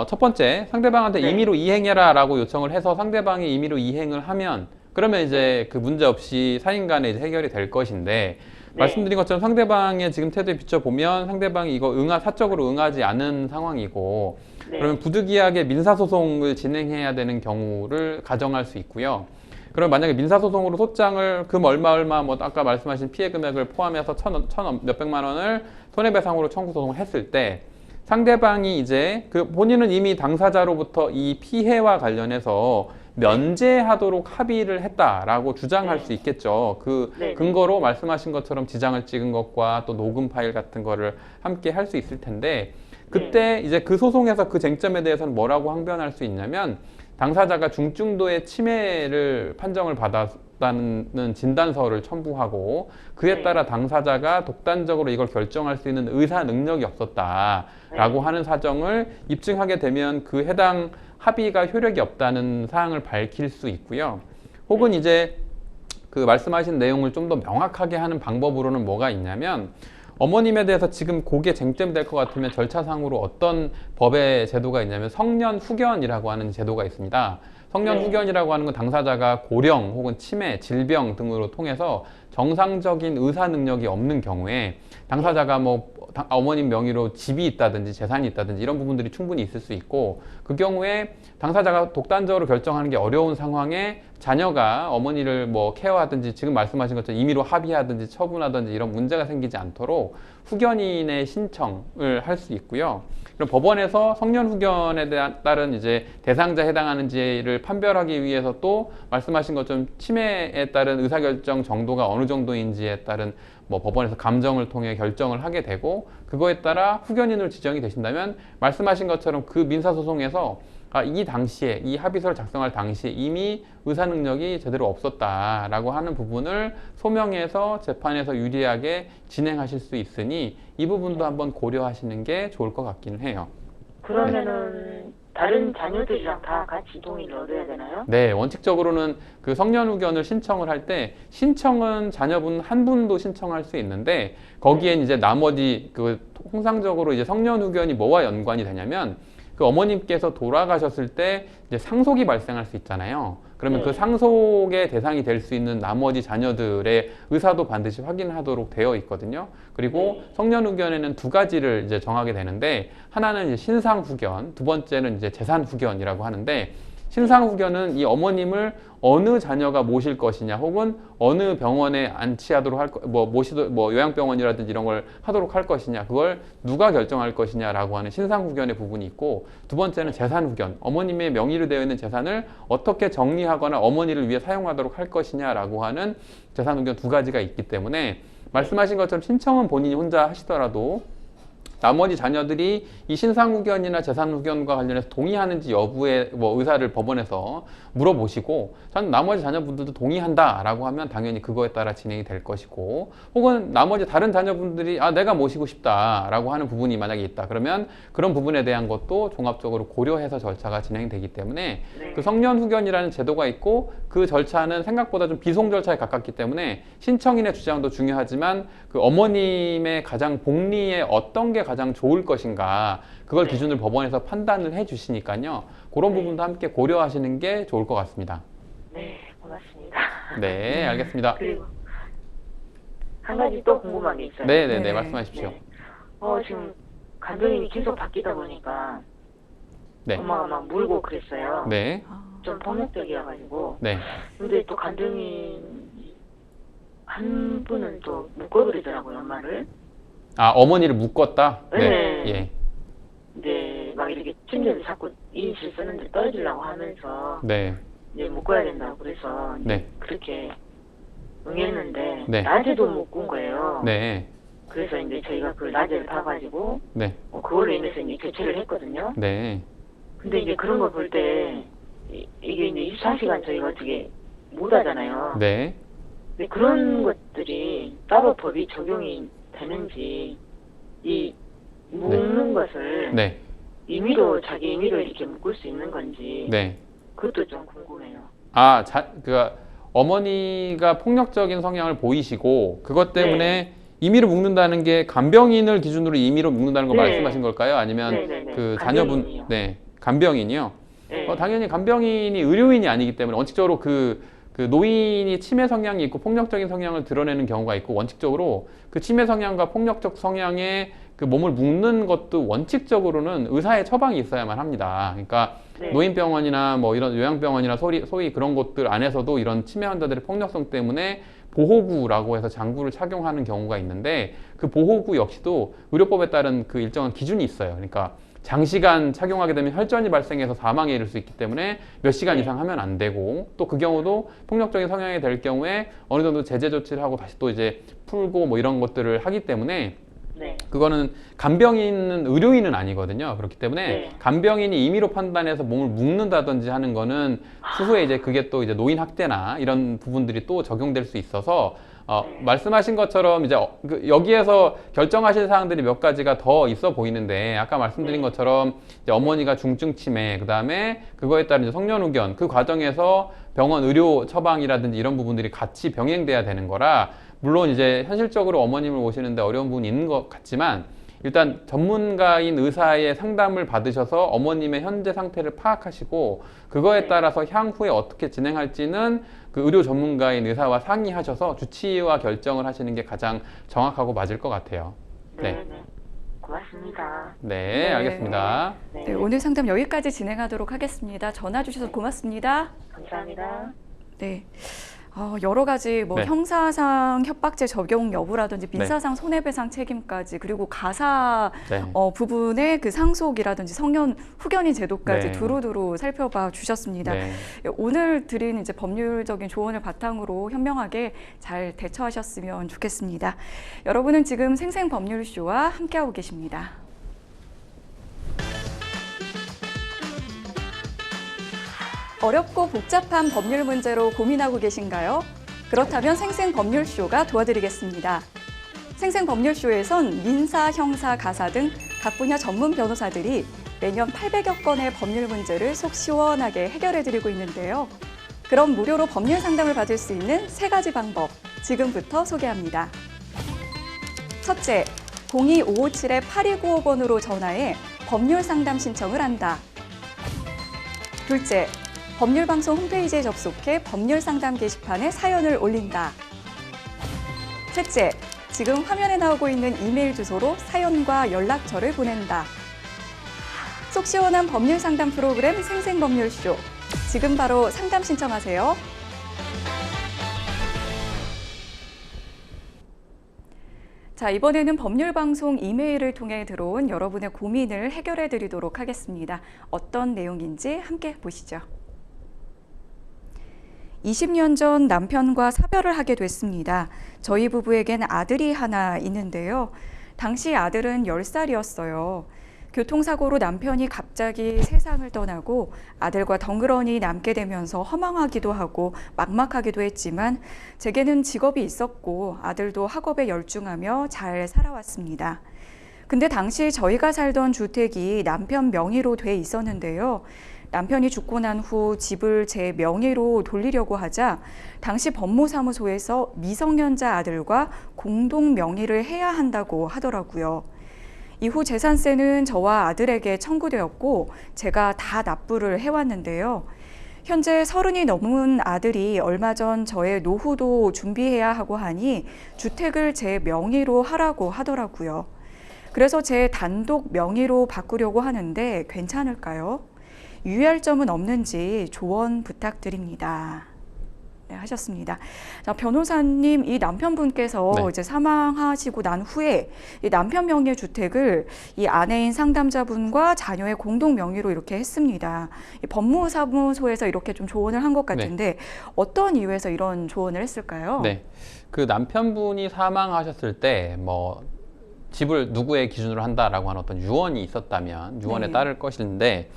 첫 번째 상대방한테 네. 임의로 이행해라라고 요청을 해서 상대방이 임의로 이행을 하면 그러면 이제 그 문제 없이 사인 간에 이제 해결이 될 것인데, 네. 말씀드린 것처럼 상대방의 지금 태도에 비춰보면 상대방이 이거 사적으로 응하지 않은 상황이고, 네. 그러면 부득이하게 민사소송을 진행해야 되는 경우를 가정할 수 있고요. 그럼 만약에 민사소송으로 소장을 얼마 뭐 아까 말씀하신 피해 금액을 포함해서 몇백만 원을 손해배상으로 청구 소송을 했을 때, 상대방이 이제 본인은 이미 당사자로부터 이 피해와 관련해서 면제하도록 합의를 했다라고 주장할 네. 수 있겠죠. 네. 근거로 말씀하신 것처럼 지장을 찍은 것과 또 녹음 파일 같은 거를 함께 할 수 있을 텐데, 그때 이제 그 소송에서 그 쟁점에 대해서는 뭐라고 항변할 수 있냐면, 당사자가 중증도의 치매를 판정을 받았다는 진단서를 첨부하고 그에 따라 당사자가 독단적으로 이걸 결정할 수 있는 의사 능력이 없었다라고 하는 사정을 입증하게 되면 그 해당 합의가 효력이 없다는 사항을 밝힐 수 있고요. 혹은 이제 그 말씀하신 내용을 좀 더 명확하게 하는 방법으로는 뭐가 있냐면, 어머님에 대해서 지금 그게 쟁점이 될 것 같으면 절차상으로 어떤 법의 제도가 있냐면 성년 후견이라고 하는 제도가 있습니다. 성년 네. 후견이라고 하는 건 당사자가 고령 혹은 치매, 질병 등으로 통해서 정상적인 의사 능력이 없는 경우에 당사자가 어머님 명의로 집이 있다든지 재산이 있다든지 이런 부분들이 충분히 있을 수 있고, 그 경우에 당사자가 독단적으로 결정하는 게 어려운 상황에 자녀가 어머니를 케어하든지 지금 말씀하신 것처럼 임의로 합의하든지 처분하든지 이런 문제가 생기지 않도록 후견인의 신청을 할 수 있고요. 그럼 법원에서 성년 후견에 따른 이제 대상자에 해당하는지를 판별하기 위해서 또 말씀하신 것처럼 치매에 따른 의사결정 정도가 어느 어느 정도인지에 따른 뭐 법원에서 감정을 통해 결정을 하게 되고 그거에 따라 후견인으로 지정이 되신다면 말씀하신 것처럼 그 민사소송에서 이 당시에 이 합의서를 작성할 당시에 이미 의사 능력이 제대로 없었다라고 하는 부분을 소명해서 재판에서 유리하게 진행하실 수 있으니 이 부분도 한번 고려하시는 게 좋을 것 같기는 해요. 그러면은 다른 자녀들이랑 다 같이 동의를 얻어야 되나요? 네, 원칙적으로는 그 성년 후견을 신청을 할 때 신청은 자녀분 한 분도 신청할 수 있는데 거기엔 이제 나머지 그 통상적으로 이제 성년 후견이 뭐와 연관이 되냐면 그 어머님께서 돌아가셨을 때 이제 상속이 발생할 수 있잖아요. 그러면 그 상속의 대상이 될 수 있는 나머지 자녀들의 의사도 반드시 확인하도록 되어 있거든요. 그리고 성년 후견에는 두 가지를 이제 정하게 되는데 하나는 이제 신상 후견, 두 번째는 이제 재산 후견이라고 하는데 신상 후견은 이 어머님을 어느 자녀가 모실 것이냐 혹은 어느 병원에 안치하도록 요양병원이라든지 이런 걸 하도록 할 것이냐 그걸 누가 결정할 것이냐라고 하는 신상 후견의 부분이 있고 두 번째는 재산 후견 어머님의 명의로 되어 있는 재산을 어떻게 정리하거나 어머니를 위해 사용하도록 할 것이냐라고 하는 재산 후견 두 가지가 있기 때문에 말씀하신 것처럼 신청은 본인이 혼자 하시더라도 나머지 자녀들이 이 신상후견이나 재산후견과 관련해서 동의하는지 여부의 의사를 법원에서 물어보시고 나머지 자녀분들도 동의한다라고 하면 당연히 그거에 따라 진행이 될 것이고 혹은 나머지 다른 자녀분들이 내가 모시고 싶다라고 하는 부분이 만약에 있다 그러면 그런 부분에 대한 것도 종합적으로 고려해서 절차가 진행되기 때문에 그 성년후견이라는 제도가 있고 그 절차는 생각보다 좀 비송 절차에 가깝기 때문에 신청인의 주장도 중요하지만 그 어머님의 가장 복리에 어떤 게 가장 좋을 것인가 그걸 기준으로 법원에서 판단을 해 주시니까요. 그런 부분도 함께 고려하시는 게 좋을 것 같습니다. 네, 고맙습니다. 네, 알겠습니다. 그리고 한 가지 또 궁금한 게 있어요. 네네네, 말씀하십시오. 네. 지금 감독님이 계속 바뀌다 보니까 네. 엄마가 막 물고 그랬어요. 네. 좀 폭력적이어가지고. 네. 근데 또 감독님 한 분은 또 묶어버리더라고요, 엄마를. 어머니를 묶었다? 네. 예. 네, 막 이렇게 침대를 자꾸 인실 쓰는데 떨어지려고 하면서 네. 이제 묶어야 된다고 그래서 네. 그렇게 응했는데 네. 낮에도 묶은 거예요. 네. 그래서 이제 저희가 그 낮에를 봐가지고 네. 그걸로 인해서 이제 교체를 했거든요. 네. 근데 이제 그런 거 볼 때 이게 이제 24시간 저희가 어떻게 못 하잖아요. 네. 근데 그런 것들이 따로 법이 적용이 되는지 이 묶는 것을 네. 임의로 자기 임의로 이렇게 묶을 수 있는 건지 네. 그것도 좀 궁금해요. 어머니가 폭력적인 성향을 보이시고 그것 때문에 임의로 묶는다는 게 간병인을 기준으로 임의로 묶는다는 거 말씀하신 걸까요? 아니면 그 자녀분 간병인이요. 네. 간병인이요? 네. 당연히 간병인이 의료인이 아니기 때문에 원칙적으로 그 노인이 치매 성향이 있고 폭력적인 성향을 드러내는 경우가 있고 원칙적으로 그 치매 성향과 폭력적 성향에 그 몸을 묶는 것도 원칙적으로는 의사의 처방이 있어야만 합니다. 그러니까 노인병원이나 뭐 이런 요양병원이나 소위 그런 곳들 안에서도 이런 치매 환자들의 폭력성 때문에 보호구라고 해서 장구를 착용하는 경우가 있는데 그 보호구 역시도 의료법에 따른 그 일정한 기준이 있어요. 그러니까 장시간 착용하게 되면 혈전이 발생해서 사망에 이를 수 있기 때문에 몇 시간 이상 하면 안 되고 또 그 경우도 폭력적인 성향이 될 경우에 어느 정도 제재 조치를 하고 다시 또 이제 풀고 뭐 이런 것들을 하기 때문에 그거는 간병인은 의료인은 아니거든요. 그렇기 때문에 간병인이 임의로 판단해서 몸을 묶는다든지 하는 거는 추후에 이제 그게 또 이제 노인 학대나 이런 부분들이 또 적용될 수 있어서 말씀하신 것처럼 이제 여기에서 결정하실 사항들이 몇 가지가 더 있어 보이는데 아까 말씀드린 것처럼 이제 어머니가 중증 치매 그다음에 그거에 따른 이제 성년후견 그 과정에서 병원 의료 처방이라든지 이런 부분들이 같이 병행돼야 되는 거라 물론 이제 현실적으로 어머님을 모시는데 어려운 부분이 있는 것 같지만 일단 전문가인 의사의 상담을 받으셔서 어머님의 현재 상태를 파악하시고 그거에 따라서 향후에 어떻게 진행할지는 그 의료 전문가인 의사와 상의하셔서 주치의와 결정을 하시는 게 가장 정확하고 맞을 것 같아요. 네. 고맙습니다. 네, 알겠습니다. 네, 오늘 상담 여기까지 진행하도록 하겠습니다. 전화 주셔서 고맙습니다. 감사합니다. 네. 여러 가지 뭐 네. 형사상 협박죄 적용 여부라든지 네. 민사상 손해배상 책임까지 그리고 가사 네. 부분의 그 상속이라든지 성년 후견인 제도까지 네. 두루두루 살펴봐 주셨습니다. 네. 오늘 드린 이제 법률적인 조언을 바탕으로 현명하게 잘 대처하셨으면 좋겠습니다. 여러분은 지금 생생법률쇼와 함께하고 계십니다. 어렵고 복잡한 법률 문제로 고민하고 계신가요? 그렇다면 생생법률쇼가 도와드리겠습니다. 생생법률쇼에선 민사, 형사, 가사 등 각 분야 전문 변호사들이 매년 800여 건의 법률 문제를 속 시원하게 해결해드리고 있는데요. 그럼 무료로 법률 상담을 받을 수 있는 3가지 방법, 지금부터 소개합니다. 첫째, 02-557-8295번으로 전화해 법률 상담 신청을 한다. 둘째, 법률방송 홈페이지에 접속해 법률 상담 게시판에 사연을 올린다. 셋째, 지금 화면에 나오고 있는 이메일 주소로 사연과 연락처를 보낸다. 속 시원한 법률 상담 프로그램 생생법률쇼. 지금 바로 상담 신청하세요. 자, 이번에는 법률방송 이메일을 통해 들어온 여러분의 고민을 해결해 드리도록 하겠습니다. 어떤 내용인지 함께 보시죠. 20년 전 남편과 사별을 하게 됐습니다. 저희 부부에겐 아들이 하나 있는데요. 당시 아들은 10살이었어요. 교통사고로 남편이 갑자기 세상을 떠나고 아들과 덩그러니 남게 되면서 허망하기도 하고 막막하기도 했지만 제게는 직업이 있었고 아들도 학업에 열중하며 잘 살아왔습니다. 근데 당시 저희가 살던 주택이 남편 명의로 돼 있었는데요. 남편이 죽고 난 후 집을 제 명의로 돌리려고 하자 당시 법무사무소에서 미성년자 아들과 공동 명의를 해야 한다고 하더라고요. 이후 재산세는 저와 아들에게 청구되었고 제가 다 납부를 해왔는데요. 현재 30이 넘은 아들이 얼마 전 저의 노후도 준비해야 하고 하니 주택을 제 명의로 하라고 하더라고요. 그래서 제 단독 명의로 바꾸려고 하는데 괜찮을까요? 유의할 점은 없는지 조언 부탁드립니다. 네, 하셨습니다. 자, 변호사님, 이 남편분께서 네. 이제 사망하시고 난 후에 이 남편 명의의 주택을 이 아내인 상담자분과 자녀의 공동 명의로 이렇게 했습니다. 이 법무사무소에서 이렇게 좀 조언을 한 것 같은데 어떤 이유에서 이런 조언을 했을까요? 네. 그 남편분이 사망하셨을 때 뭐 집을 누구의 기준으로 한다라고 하는 어떤 유언이 있었다면 유언에 네. 따를 것인데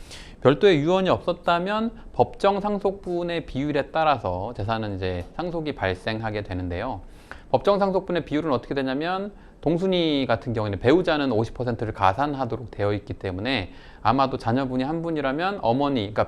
별도의 유언이 없었다면 법정 상속분의 비율에 따라서 재산은 이제 상속이 발생하게 되는데요. 법정 상속분의 비율은 어떻게 되냐면 동순이 같은 경우에는 배우자는 50%를 가산하도록 되어 있기 때문에 아마도 자녀분이 한 분이라면 어머니, 그러니까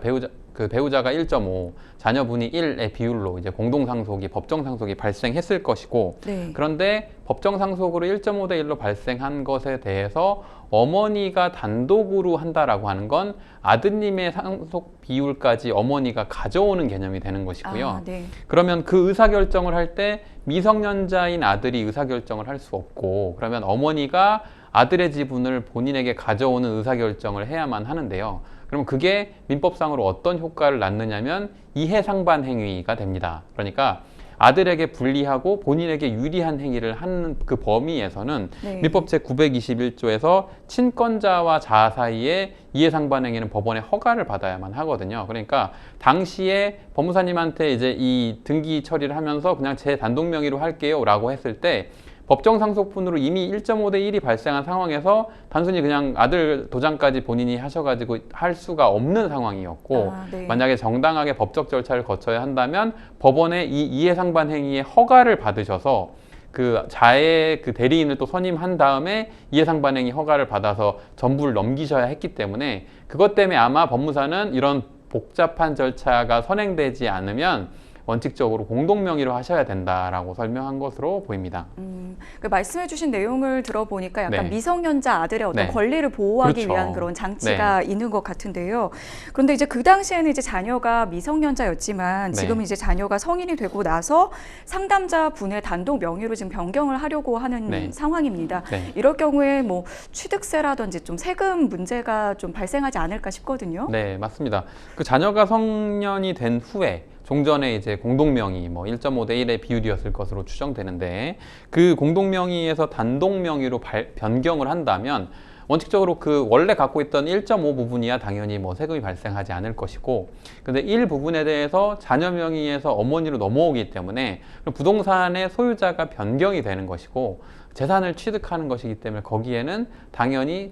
배우자가 1.5, 자녀분이 1의 비율로 이제 공동 상속이 법정 상속이 발생했을 것이고 네. 그런데 법정 상속으로 1.5대 1로 발생한 것에 대해서 어머니가 단독으로 한다라고 하는 건 아드님의 상속 비율까지 어머니가 가져오는 개념이 되는 것이고요. 아, 네. 그러면 그 의사결정을 할 때 미성년자인 아들이 의사결정을 할 수 없고 그러면 어머니가 아들의 지분을 본인에게 가져오는 의사결정을 해야만 하는데요. 그러면 그게 민법상으로 어떤 효과를 낳느냐면 이해상반 행위가 됩니다. 그러니까 아들에게 불리하고 본인에게 유리한 행위를 하는 그 범위에서는 네. 민법 제921조에서 친권자와 자아 사이에 이해상반 행위는 법원의 허가를 받아야만 하거든요. 그러니까 당시에 법무사님한테 이제 이 등기 처리를 하면서 그냥 제 단독 명의로 할게요 라고 했을 때 법정 상속분으로 이미 1.5대 1이 발생한 상황에서 단순히 그냥 아들 도장까지 본인이 하셔가지고 할 수가 없는 상황이었고 네. 만약에 정당하게 법적 절차를 거쳐야 한다면 법원의 이 이해상반 행위의 허가를 받으셔서 그 자의 그 대리인을 또 선임한 다음에 이해상반 행위 허가를 받아서 전부를 넘기셔야 했기 때문에 그것 때문에 아마 법무사는 이런 복잡한 절차가 선행되지 않으면 원칙적으로 공동명의로 하셔야 된다라고 설명한 것으로 보입니다. 그 말씀해주신 내용을 들어보니까 약간 네. 미성년자 아들의 어떤 네. 권리를 보호하기 그렇죠. 위한 그런 장치가 있는 것 같은데요. 그런데 이제 그 당시에는 이제 자녀가 미성년자였지만 네. 지금 이제 자녀가 성인이 되고 나서 상담자 분의 단독 명의로 지금 변경을 하려고 하는 네. 상황입니다. 네. 이럴 경우에 뭐 취득세라든지 좀 세금 문제가 좀 발생하지 않을까 싶거든요. 네, 맞습니다. 그 자녀가 성년이 된 후에 종전에 이제 공동명의 뭐 1.5대 1의 비율이었을 것으로 추정되는데, 그 공동명의에서 단독명의로 변경을 한다면 원칙적으로 그 원래 갖고 있던 1.5 부분이야 당연히 뭐 세금이 발생하지 않을 것이고, 근데 1 부분에 대해서 자녀 명의에서 어머니로 넘어오기 때문에 부동산의 소유자가 변경이 되는 것이고 재산을 취득하는 것이기 때문에 거기에는 당연히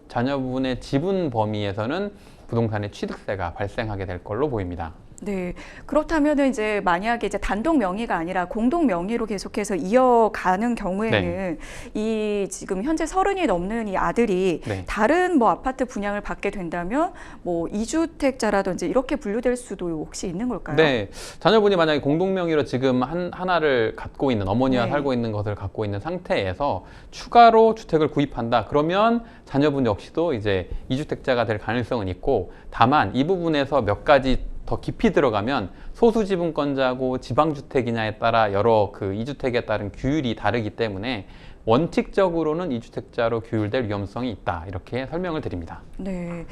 자녀분의 지분 범위에서는 부동산의 취득세가 발생하게 될 걸로 보입니다. 네, 그렇다면은 이제 만약에 이제 단독 명의가 아니라 공동 명의로 계속해서 이어가는 경우에는 이 지금 현재 30이 넘는 이 아들이 다른 뭐 아파트 분양을 받게 된다면 뭐 이주택자라든지 이렇게 분류될 수도 혹시 있는 걸까요? 네, 자녀분이 만약에 공동 명의로 지금 하나를 갖고 있는, 어머니와 살고 있는 것을 갖고 있는 상태에서 추가로 주택을 구입한다. 그러면 자녀분 역시도 이제 이주택자가 될 가능성은 있고, 다만 이 부분에서 몇 가지 더 깊이 들어가면 소수지분권자고 지방주택이냐에 따라 여러 그 이주택에 따른 규율이 다르기 때문에 원칙적으로는 이주택자로 규율될 위험성이 있다, 이렇게 설명을 드립니다. 네,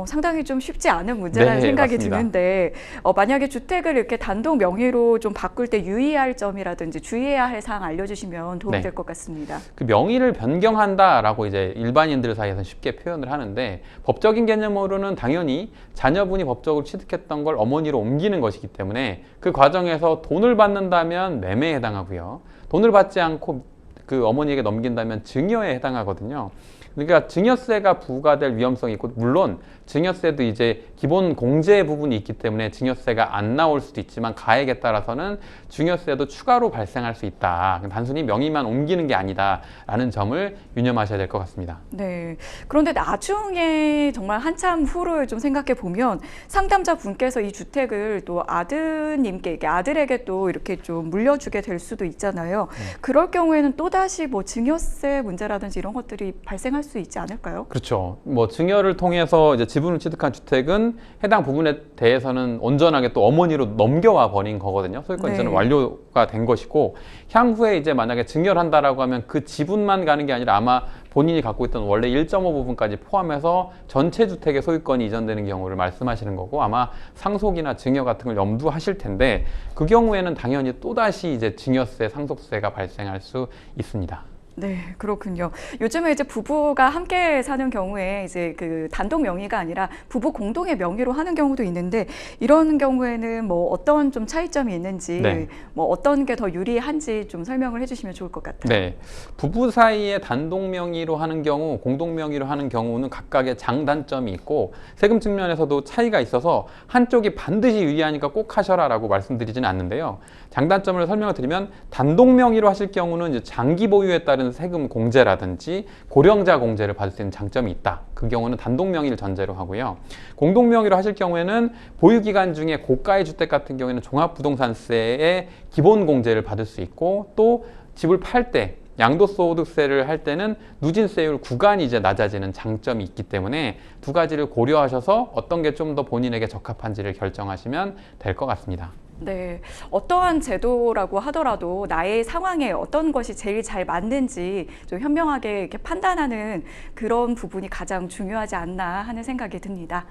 상당히 좀 쉽지 않은 문제라는 생각이 맞습니다. 드는데 만약에 주택을 이렇게 단독 명의로 좀 바꿀 때 유의할 점이라든지 주의해야 할 사항 알려주시면 도움이 될 것 같습니다. 그 명의를 변경한다라고 이제 일반인들 사이에서 쉽게 표현을 하는데, 법적인 개념으로는 당연히 자녀분이 법적으로 취득했던 걸 어머니로 옮기는 것이기 때문에 그 과정에서 돈을 받는다면 매매에 해당하고요. 돈을 받지 않고 그 어머니에게 넘긴다면 증여에 해당하거든요. 그러니까 증여세가 부과될 위험성이 있고, 물론 증여세도 이제 기본 공제 부분이 있기 때문에 증여세가 안 나올 수도 있지만 가액에 따라서는 증여세도 추가로 발생할 수 있다. 단순히 명의만 옮기는 게 아니다라는 점을 유념하셔야 될 것 같습니다. 네. 그런데 나중에 정말 한참 후를 좀 생각해 보면 상담자 분께서 이 주택을 또 아드님께, 아들에게 또 이렇게 좀 물려주게 될 수도 있잖아요. 그럴 경우에는 또다시 뭐 증여세 문제라든지 이런 것들이 발생할 수 있지 않을까요? 그렇죠. 뭐 증여를 통해서 이제 지분을 취득한 주택은 해당 부분에 대해서는 온전하게 또 어머니로 넘겨와 버린 거거든요. 소유권 이전은 완료가 된 것이고, 향후에 이제 만약에 증여를 한다라고 하면 그 지분만 가는 게 아니라 아마 본인이 갖고 있던 원래 1.5 부분까지 포함해서 전체 주택의 소유권이 이전되는 경우를 말씀하시는 거고, 아마 상속이나 증여 같은 걸 염두하실 텐데, 그 경우에는 당연히 또다시 이제 증여세, 상속세가 발생할 수 있습니다. 네, 그렇군요. 요즘에 이제 부부가 함께 사는 경우에 이제 그 단독 명의가 아니라 부부 공동의 명의로 하는 경우도 있는데, 이런 경우에는 뭐 어떤 좀 차이점이 있는지, 뭐 어떤 게 더 유리한지 좀 설명을 해주시면 좋을 것 같아요. 네, 부부 사이에 단독 명의로 하는 경우, 공동 명의로 하는 경우는 각각의 장단점이 있고 세금 측면에서도 차이가 있어서 한쪽이 반드시 유리하니까 꼭 하셔라라고 말씀드리지는 않는데요. 장단점을 설명을 드리면, 단독 명의로 하실 경우는 이제 장기 보유에 따른 세금 공제라든지 고령자 공제를 받을 수 있는 장점이 있다. 그 경우는 단독 명의를 전제로 하고요. 공동 명의로 하실 경우에는 보유 기간 중에 고가의 주택 같은 경우에는 종합부동산세의 기본 공제를 받을 수 있고, 또 집을 팔 때 양도소득세를 할 때는 누진세율 구간이 이제 낮아지는 장점이 있기 때문에 두 가지를 고려하셔서 어떤 게 좀 더 본인에게 적합한지를 결정하시면 될 것 같습니다. 네, 어떠한 제도라고 하더라도 나의 상황에 어떤 것이 제일 잘 맞는지 좀 현명하게 이렇게 판단하는 그런 부분이 가장 중요하지 않나 하는 생각이 듭니다.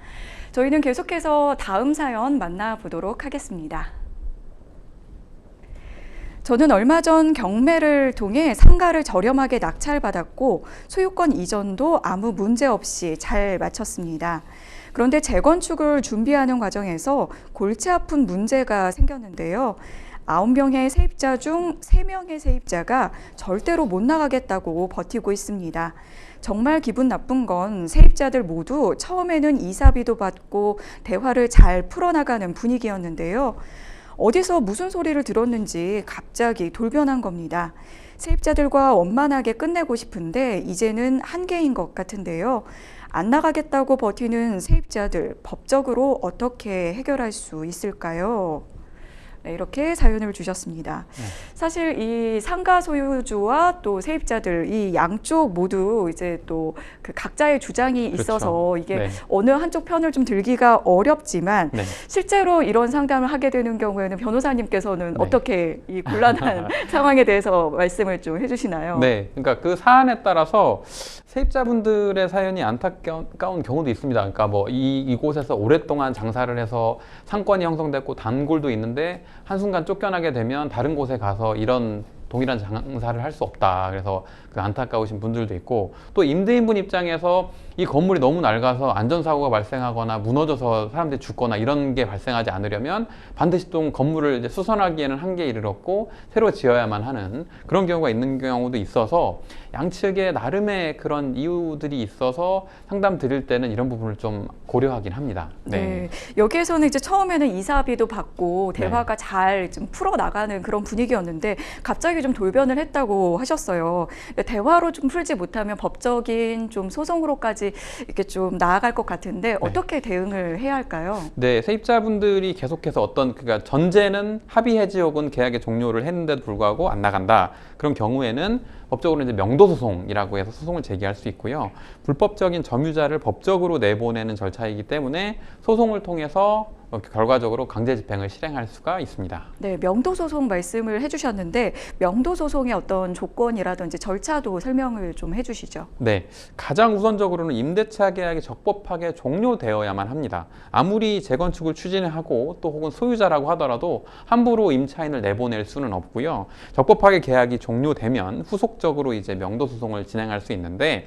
저희는 계속해서 다음 사연 만나보도록 하겠습니다. 저는 얼마 전 경매를 통해 상가를 저렴하게 낙찰받았고 소유권 이전도 아무 문제 없이 잘 마쳤습니다. 그런데 재건축을 준비하는 과정에서 골치 아픈 문제가 생겼는데요. 9명의 세입자 중 3명의 세입자가 절대로 못 나가겠다고 버티고 있습니다. 정말 기분 나쁜 건 세입자들 모두 처음에는 이사비도 받고 대화를 잘 풀어나가는 분위기였는데요. 어디서 무슨 소리를 들었는지 갑자기 돌변한 겁니다. 세입자들과 원만하게 끝내고 싶은데 이제는 한계인 것 같은데요. 안 나가겠다고 버티는 세입자들, 법적으로 어떻게 해결할 수 있을까요? 네, 이렇게 사연을 주셨습니다. 사실 이 상가 소유주와 또 세입자들 이 양쪽 모두 이제 또 그 각자의 주장이 그렇죠. 있어서 이게 네. 어느 한쪽 편을 좀 들기가 어렵지만 네. 실제로 이런 상담을 하게 되는 경우에는 변호사님께서는 네. 어떻게 이 곤란한 상황에 대해서 말씀을 좀 해주시나요? 네, 그러니까 그 사안에 따라서 세입자분들의 사연이 안타까운 경우도 있습니다. 그러니까 뭐 이곳에서 오랫동안 장사를 해서 상권이 형성됐고 단골도 있는데 한순간 쫓겨나게 되면 다른 곳에 가서 이런 동일한 장사를 할 수 없다. 그래서 그 안타까우신 분들도 있고, 또 임대인분 입장에서 이 건물이 너무 낡아서 안전사고가 발생하거나 무너져서 사람들이 죽거나 이런 게 발생하지 않으려면 반드시 또 건물을 이제 수선하기에는 한계에 이르렀고 새로 지어야만 하는 그런 경우가 있는 경우도 있어서 양측에 나름의 그런 이유들이 있어서 상담 드릴 때는 이런 부분을 좀 고려하긴 합니다. 네. 여기에서는 이제 처음에는 이사비도 받고 대화가 잘 좀 풀어나가는 그런 분위기였는데 갑자기 좀 돌변을 했다고 하셨어요. 대화로 좀 풀지 못하면 법적인 좀 소송으로까지 이렇게 좀 나아갈 것 같은데 어떻게 대응을 해야 할까요? 네, 세입자분들이 계속해서 어떤 그러니까 전제는 합의 해지 혹은 계약의 종료를 했는데도 불구하고 안 나간다. 그런 경우에는 법적으로 이제 명도소송이라고 해서 소송을 제기할 수 있고요. 불법적인 점유자를 법적으로 내보내는 절차이기 때문에 소송을 통해서 결과적으로 강제 집행을 실행할 수가 있습니다. 네, 명도소송 말씀을 해주셨는데 명도소송의 어떤 조건이라든지 절차도 설명을 좀 해주시죠. 네, 가장 우선적으로는 임대차 계약이 적법하게 종료되어야만 합니다. 아무리 재건축을 추진하고 또 혹은 소유자라고 하더라도 함부로 임차인을 내보낼 수는 없고요. 적법하게 계약이 종료되면 후속적으로 이제 명도소송을 진행할 수 있는데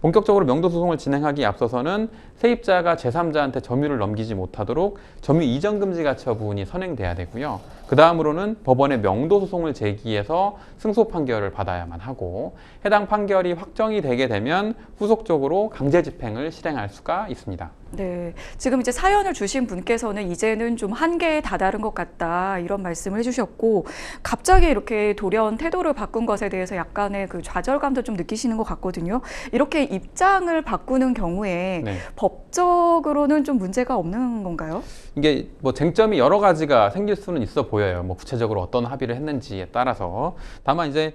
본격적으로 명도소송을 진행하기에 앞서서는 세입자가 제3자한테 점유를 넘기지 못하도록 점유 이전 금지 가처분이 선행돼야 되고요. 그 다음으로는 법원에 명도소송을 제기해서 승소 판결을 받아야만 하고 해당 판결이 확정이 되게 되면 후속적으로 강제 집행을 실행할 수가 있습니다. 네, 지금 이제 사연을 주신 분께서는 이제는 좀 한계에 다다른 것 같다 이런 말씀을 해주셨고 갑자기 이렇게 돌연 태도를 바꾼 것에 대해서 약간의 그 좌절감도 좀 느끼시는 것 같거든요. 이렇게 입장을 바꾸는 경우에 네. 법적으로는 좀 문제가 없는 건가요? 이게 뭐 쟁점이 여러 가지가 생길 수는 있어 보여요. 뭐 구체적으로 어떤 합의를 했는지에 따라서. 다만 이제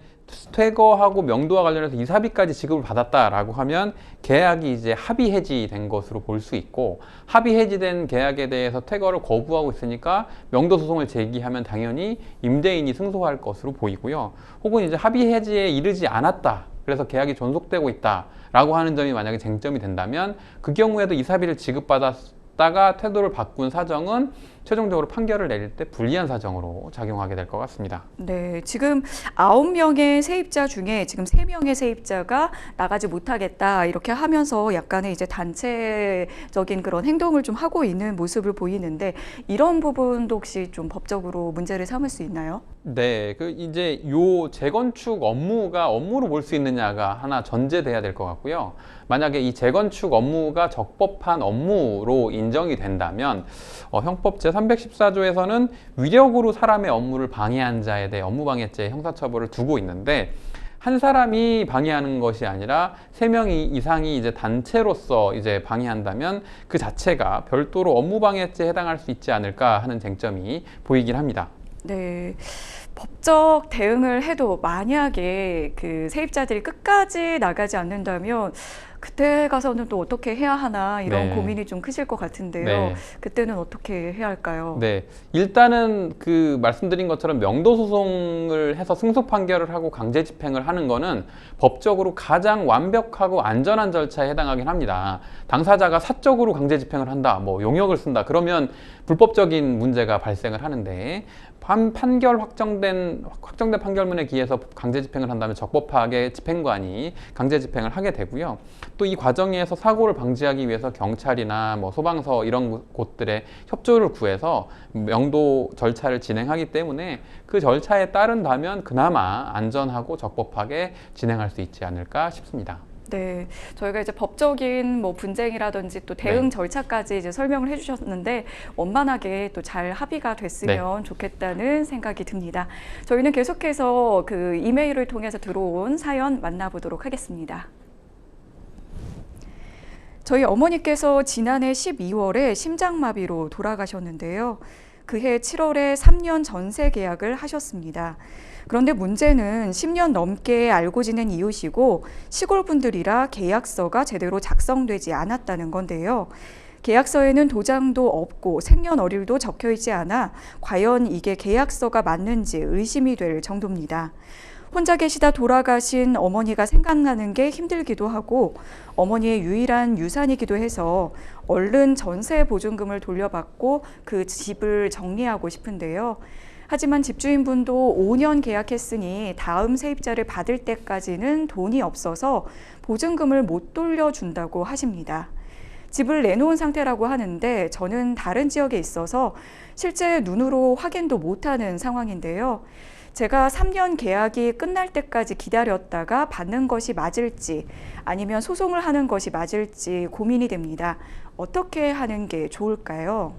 퇴거하고 명도와 관련해서 이사비까지 지급을 받았다라고 하면 계약이 이제 합의 해지된 것으로 볼 수 있고 합의 해지된 계약에 대해서 퇴거를 거부하고 있으니까 명도 소송을 제기하면 당연히 임대인이 승소할 것으로 보이고요. 혹은 이제 합의 해지에 이르지 않았다. 그래서 계약이 존속되고 있다라고 하는 점이 만약에 쟁점이 된다면 그 경우에도 이사비를 지급받았다가 태도를 바꾼 사정은 최종적으로 판결을 내릴 때 불리한 사정으로 작용하게 될 것 같습니다. 네, 지금 9명의 세입자 중에 지금 3명의 세입자가 나가지 못하겠다 이렇게 하면서 약간의 이제 단체적인 그런 행동을 좀 하고 있는 모습을 보이는데 이런 부분도 혹시 좀 법적으로 문제를 삼을 수 있나요? 네, 그 이제 요 재건축 업무가 업무로 볼 수 있느냐가 하나 전제돼야 될 것 같고요. 만약에 이 재건축 업무가 적법한 업무로 인정이 된다면 형법 제314조에서는 위력으로 사람의 업무를 방해한 자에 대해 업무방해죄 형사처벌을 두고 있는데 한 사람이 방해하는 것이 아니라 3명 이상이 이제 단체로서 이제 방해한다면 그 자체가 별도로 업무방해죄에 해당할 수 있지 않을까 하는 쟁점이 보이긴 합니다. 네. 법적 대응을 해도 만약에 그 세입자들이 끝까지 나가지 않는다면 그때 가서는 또 어떻게 해야 하나 이런 네. 고민이 좀 크실 것 같은데요. 네. 그때는 어떻게 해야 할까요? 네, 일단은 그 말씀드린 것처럼 명도소송을 해서 승소 판결을 하고 강제 집행을 하는 거는 법적으로 가장 완벽하고 안전한 절차에 해당하긴 합니다. 당사자가 사적으로 강제 집행을 한다, 뭐 용역을 쓴다, 그러면 불법적인 문제가 발생을 하는데 판결 확정된 판결문에 기해서 강제 집행을 한다면 적법하게 집행관이 강제 집행을 하게 되고요. 또 이 과정에서 사고를 방지하기 위해서 경찰이나 뭐 소방서 이런 곳들의 협조를 구해서 명도 절차를 진행하기 때문에 그 절차에 따른다면 그나마 안전하고 적법하게 진행할 수 있지 않을까 싶습니다. 네, 저희가 이제 법적인 뭐 분쟁이라든지 또 대응 절차까지 이제 설명을 해주셨는데 원만하게 또 잘 합의가 됐으면 좋겠다는 생각이 듭니다. 저희는 계속해서 그 이메일을 통해서 들어온 사연 만나보도록 하겠습니다. 저희 어머니께서 지난해 12월에 심장마비로 돌아가셨는데요. 그해 7월에 3년 전세 계약을 하셨습니다. 그런데 문제는 10년 넘게 알고 지낸 이웃이고 시골 분들이라 계약서가 제대로 작성되지 않았다는 건데요. 계약서에는 도장도 없고 생년월일도 적혀 있지 않아 과연 이게 계약서가 맞는지 의심이 될 정도입니다. 혼자 계시다 돌아가신 어머니가 생각나는 게 힘들기도 하고 어머니의 유일한 유산이기도 해서 얼른 전세 보증금을 돌려받고 그 집을 정리하고 싶은데요. 하지만 집주인분도 5년 계약했으니 다음 세입자를 받을 때까지는 돈이 없어서 보증금을 못 돌려준다고 하십니다. 집을 내놓은 상태라고 하는데 저는 다른 지역에 있어서 실제 눈으로 확인도 못하는 상황인데요. 제가 3년 계약이 끝날 때까지 기다렸다가 받는 것이 맞을지 아니면 소송을 하는 것이 맞을지 고민이 됩니다. 어떻게 하는 게 좋을까요?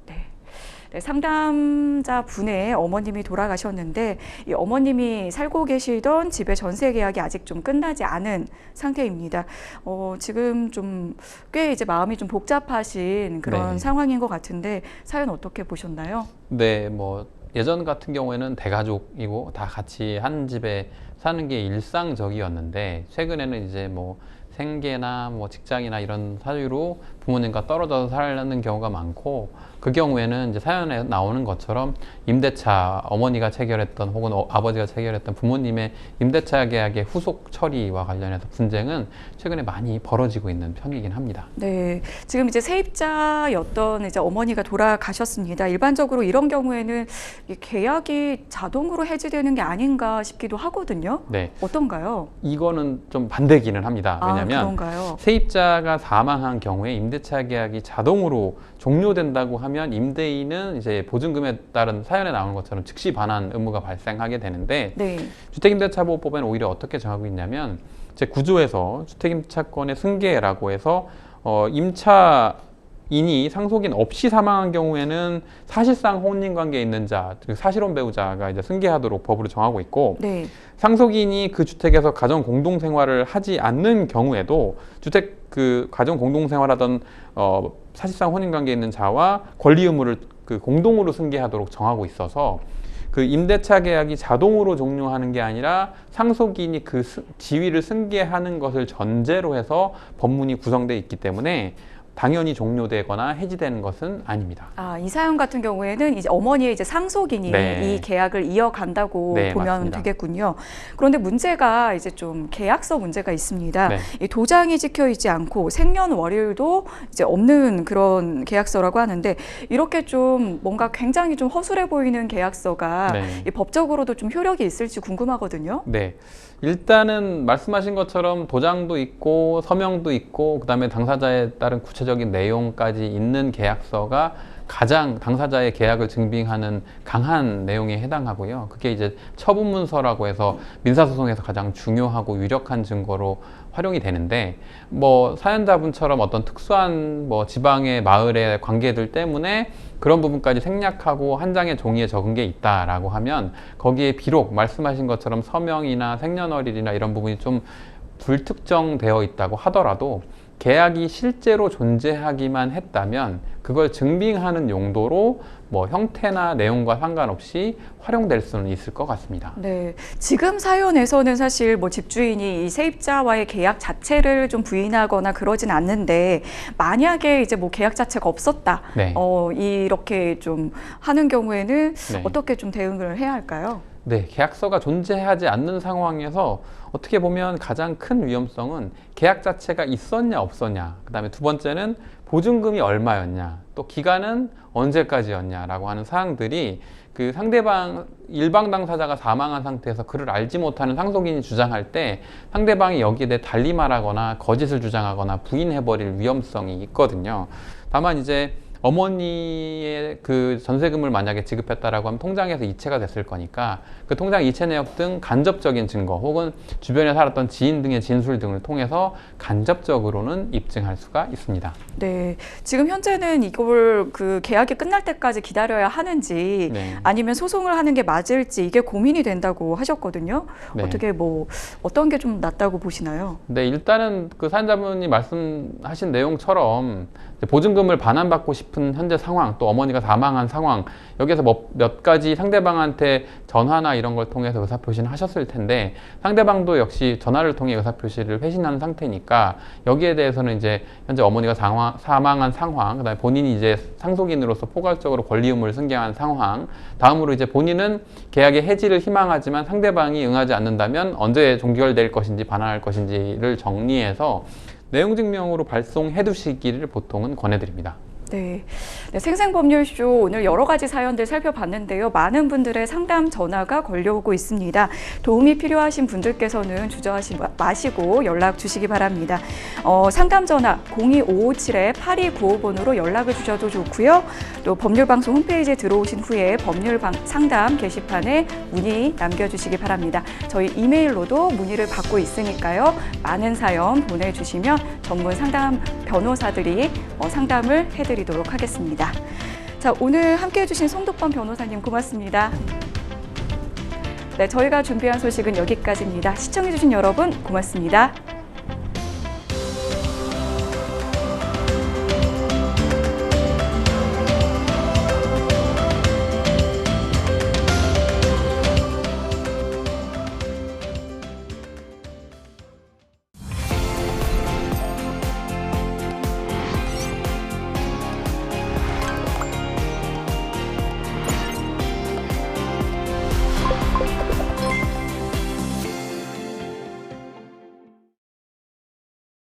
네, 상담자 분의 어머님이 돌아가셨는데 이 어머님이 살고 계시던 집의 전세 계약이 아직 좀 끝나지 않은 상태입니다. 지금 좀 꽤 이제 마음이 좀 복잡하신 그런 네. 상황인 것 같은데 사연 어떻게 보셨나요? 네, 뭐 예전 같은 경우에는 대가족이고 다 같이 한 집에 사는 게 일상적이었는데 최근에는 이제 뭐 생계나 뭐 직장이나 이런 사유로 부모님과 떨어져서 살는 경우가 많고 그 경우에는 이제 사연에 나오는 것처럼 임대차 어머니가 체결했던 혹은 아버지가 체결했던 부모님의 임대차 계약의 후속 처리와 관련해서 분쟁은 최근에 많이 벌어지고 있는 편이긴 합니다. 네, 지금 이제 세입자였던 이제 어머니가 돌아가셨습니다. 일반적으로 이런 경우에는 이 계약이 자동으로 해지되는 게 아닌가 싶기도 하거든요. 네, 어떤가요? 이거는 좀 반대기는 합니다. 왜냐하면 그런가요? 세입자가 사망한 경우에 임대차 계약이 자동으로 종료된다고 하면 임대인은 이제 보증금에 따른 사연에 나오는 것처럼 즉시 반환 의무가 발생하게 되는데 네. 주택임대차보호법에는 오히려 어떻게 정하고 있냐면 제 구조에서 주택임차권의 승계라고 해서 임차인이 상속인 없이 사망한 경우에는 사실상 혼인관계에 있는 자, 즉 사실혼 배우자가 이제 승계하도록 법으로 정하고 있고 네. 상속인이 그 주택에서 가정 공동 생활을 하지 않는 경우에도 주택 그 가정 공동 생활하던 사실상 혼인 관계에 있는 자와 권리 의무를 그 공동으로 승계하도록 정하고 있어서 그 임대차 계약이 자동으로 종료하는 게 아니라 상속인이 그 지위를 승계하는 것을 전제로 해서 법문이 구성되어 있기 때문에 당연히 종료되거나 해지되는 것은 아닙니다. 이 사연 같은 경우에는 이제 어머니의 이제 상속인이 네. 이 계약을 이어간다고 네, 보면 맞습니다. 되겠군요. 그런데 문제가 이제 좀 계약서 문제가 있습니다. 네. 이 도장이 찍혀 있지 않고 생년월일도 이제 없는 그런 계약서라고 하는데 이렇게 좀 뭔가 굉장히 좀 허술해 보이는 계약서가 네. 이 법적으로도 좀 효력이 있을지 궁금하거든요. 네. 일단은 말씀하신 것처럼 도장도 있고 서명도 있고 그다음에 당사자에 따른 구체적인 내용까지 있는 계약서가 가장 당사자의 계약을 증빙하는 강한 내용에 해당하고요. 그게 이제 처분문서라고 해서 민사소송에서 가장 중요하고 유력한 증거로 활용이 되는데 뭐 사연자분처럼 어떤 특수한 뭐 지방의 마을의 관계들 때문에 그런 부분까지 생략하고 한 장의 종이에 적은 게 있다라고 하면 거기에 비록 말씀하신 것처럼 서명이나 생년월일이나 이런 부분이 좀 불특정되어 있다고 하더라도 계약이 실제로 존재하기만 했다면 그걸 증빙하는 용도로 뭐 형태나 내용과 상관없이 활용될 수는 있을 것 같습니다. 네, 지금 사연에서는 사실 뭐 집주인이 이 세입자와의 계약 자체를 좀 부인하거나 그러진 않는데 만약에 이제 뭐 계약 자체가 없었다, 네. 이렇게 좀 하는 경우에는 네. 어떻게 좀 대응을 해야 할까요? 네, 계약서가 존재하지 않는 상황에서 어떻게 보면 가장 큰 위험성은 계약 자체가 있었냐 없었냐, 그 다음에 두 번째는 보증금이 얼마였냐, 또 기간은 언제까지였냐라고 하는 사항들이 그 상대방 일방 당사자가 사망한 상태에서 그를 알지 못하는 상속인이 주장할 때 상대방이 여기에 대해 달리 말하거나 거짓을 주장하거나 부인해버릴 위험성이 있거든요. 다만 이제 어머니의 그 전세금을 만약에 지급했다라고 하면 통장에서 이체가 됐을 거니까 그 통장 이체 내역 등 간접적인 증거 혹은 주변에 살았던 지인 등의 진술 등을 통해서 간접적으로는 입증할 수가 있습니다. 네, 지금 현재는 이걸 그 계약이 끝날 때까지 기다려야 하는지 네. 아니면 소송을 하는 게 맞을지 이게 고민이 된다고 하셨거든요. 네. 어떻게 뭐 어떤 게 좀 낫다고 보시나요? 네, 일단은 그 사연자분이 말씀하신 내용처럼 이제 보증금을 반환받고 싶다 싶은 현재 상황, 또 어머니가 사망한 상황, 여기에서 몇 가지 상대방한테 전화나 이런 걸 통해서 의사표시는 하셨을 텐데, 상대방도 역시 전화를 통해 의사표시를 회신한 상태니까 여기에 대해서는 이제 현재 어머니가 사망한 상황, 그다음에 본인이 이제 상속인으로서 포괄적으로 권리 의무를 승계한 상황, 다음으로 이제 본인은 계약의 해지를 희망하지만 상대방이 응하지 않는다면 언제 종결될 것인지 반환할 것인지를 정리해서 내용 증명으로 발송해 두시기를 보통은 권해드립니다. 네. 네, 생생법률쇼 오늘 여러 가지 사연들 살펴봤는데요. 많은 분들의 상담 전화가 걸려오고 있습니다. 도움이 필요하신 분들께서는 주저하지 마시고 연락 주시기 바랍니다. 상담 전화 02557-8295번으로 연락을 주셔도 좋고요. 또 법률방송 홈페이지에 들어오신 후에 법률상담 게시판에 문의 남겨주시기 바랍니다. 저희 이메일로도 문의를 받고 있으니까요. 많은 사연 보내주시면 전문 상담 변호사들이 상담을 해드리도록 하겠습니다. 자, 오늘 함께해 주신 송덕범 변호사님 고맙습니다. 네, 저희가 준비한 소식은 여기까지입니다. 시청해 주신 여러분 고맙습니다.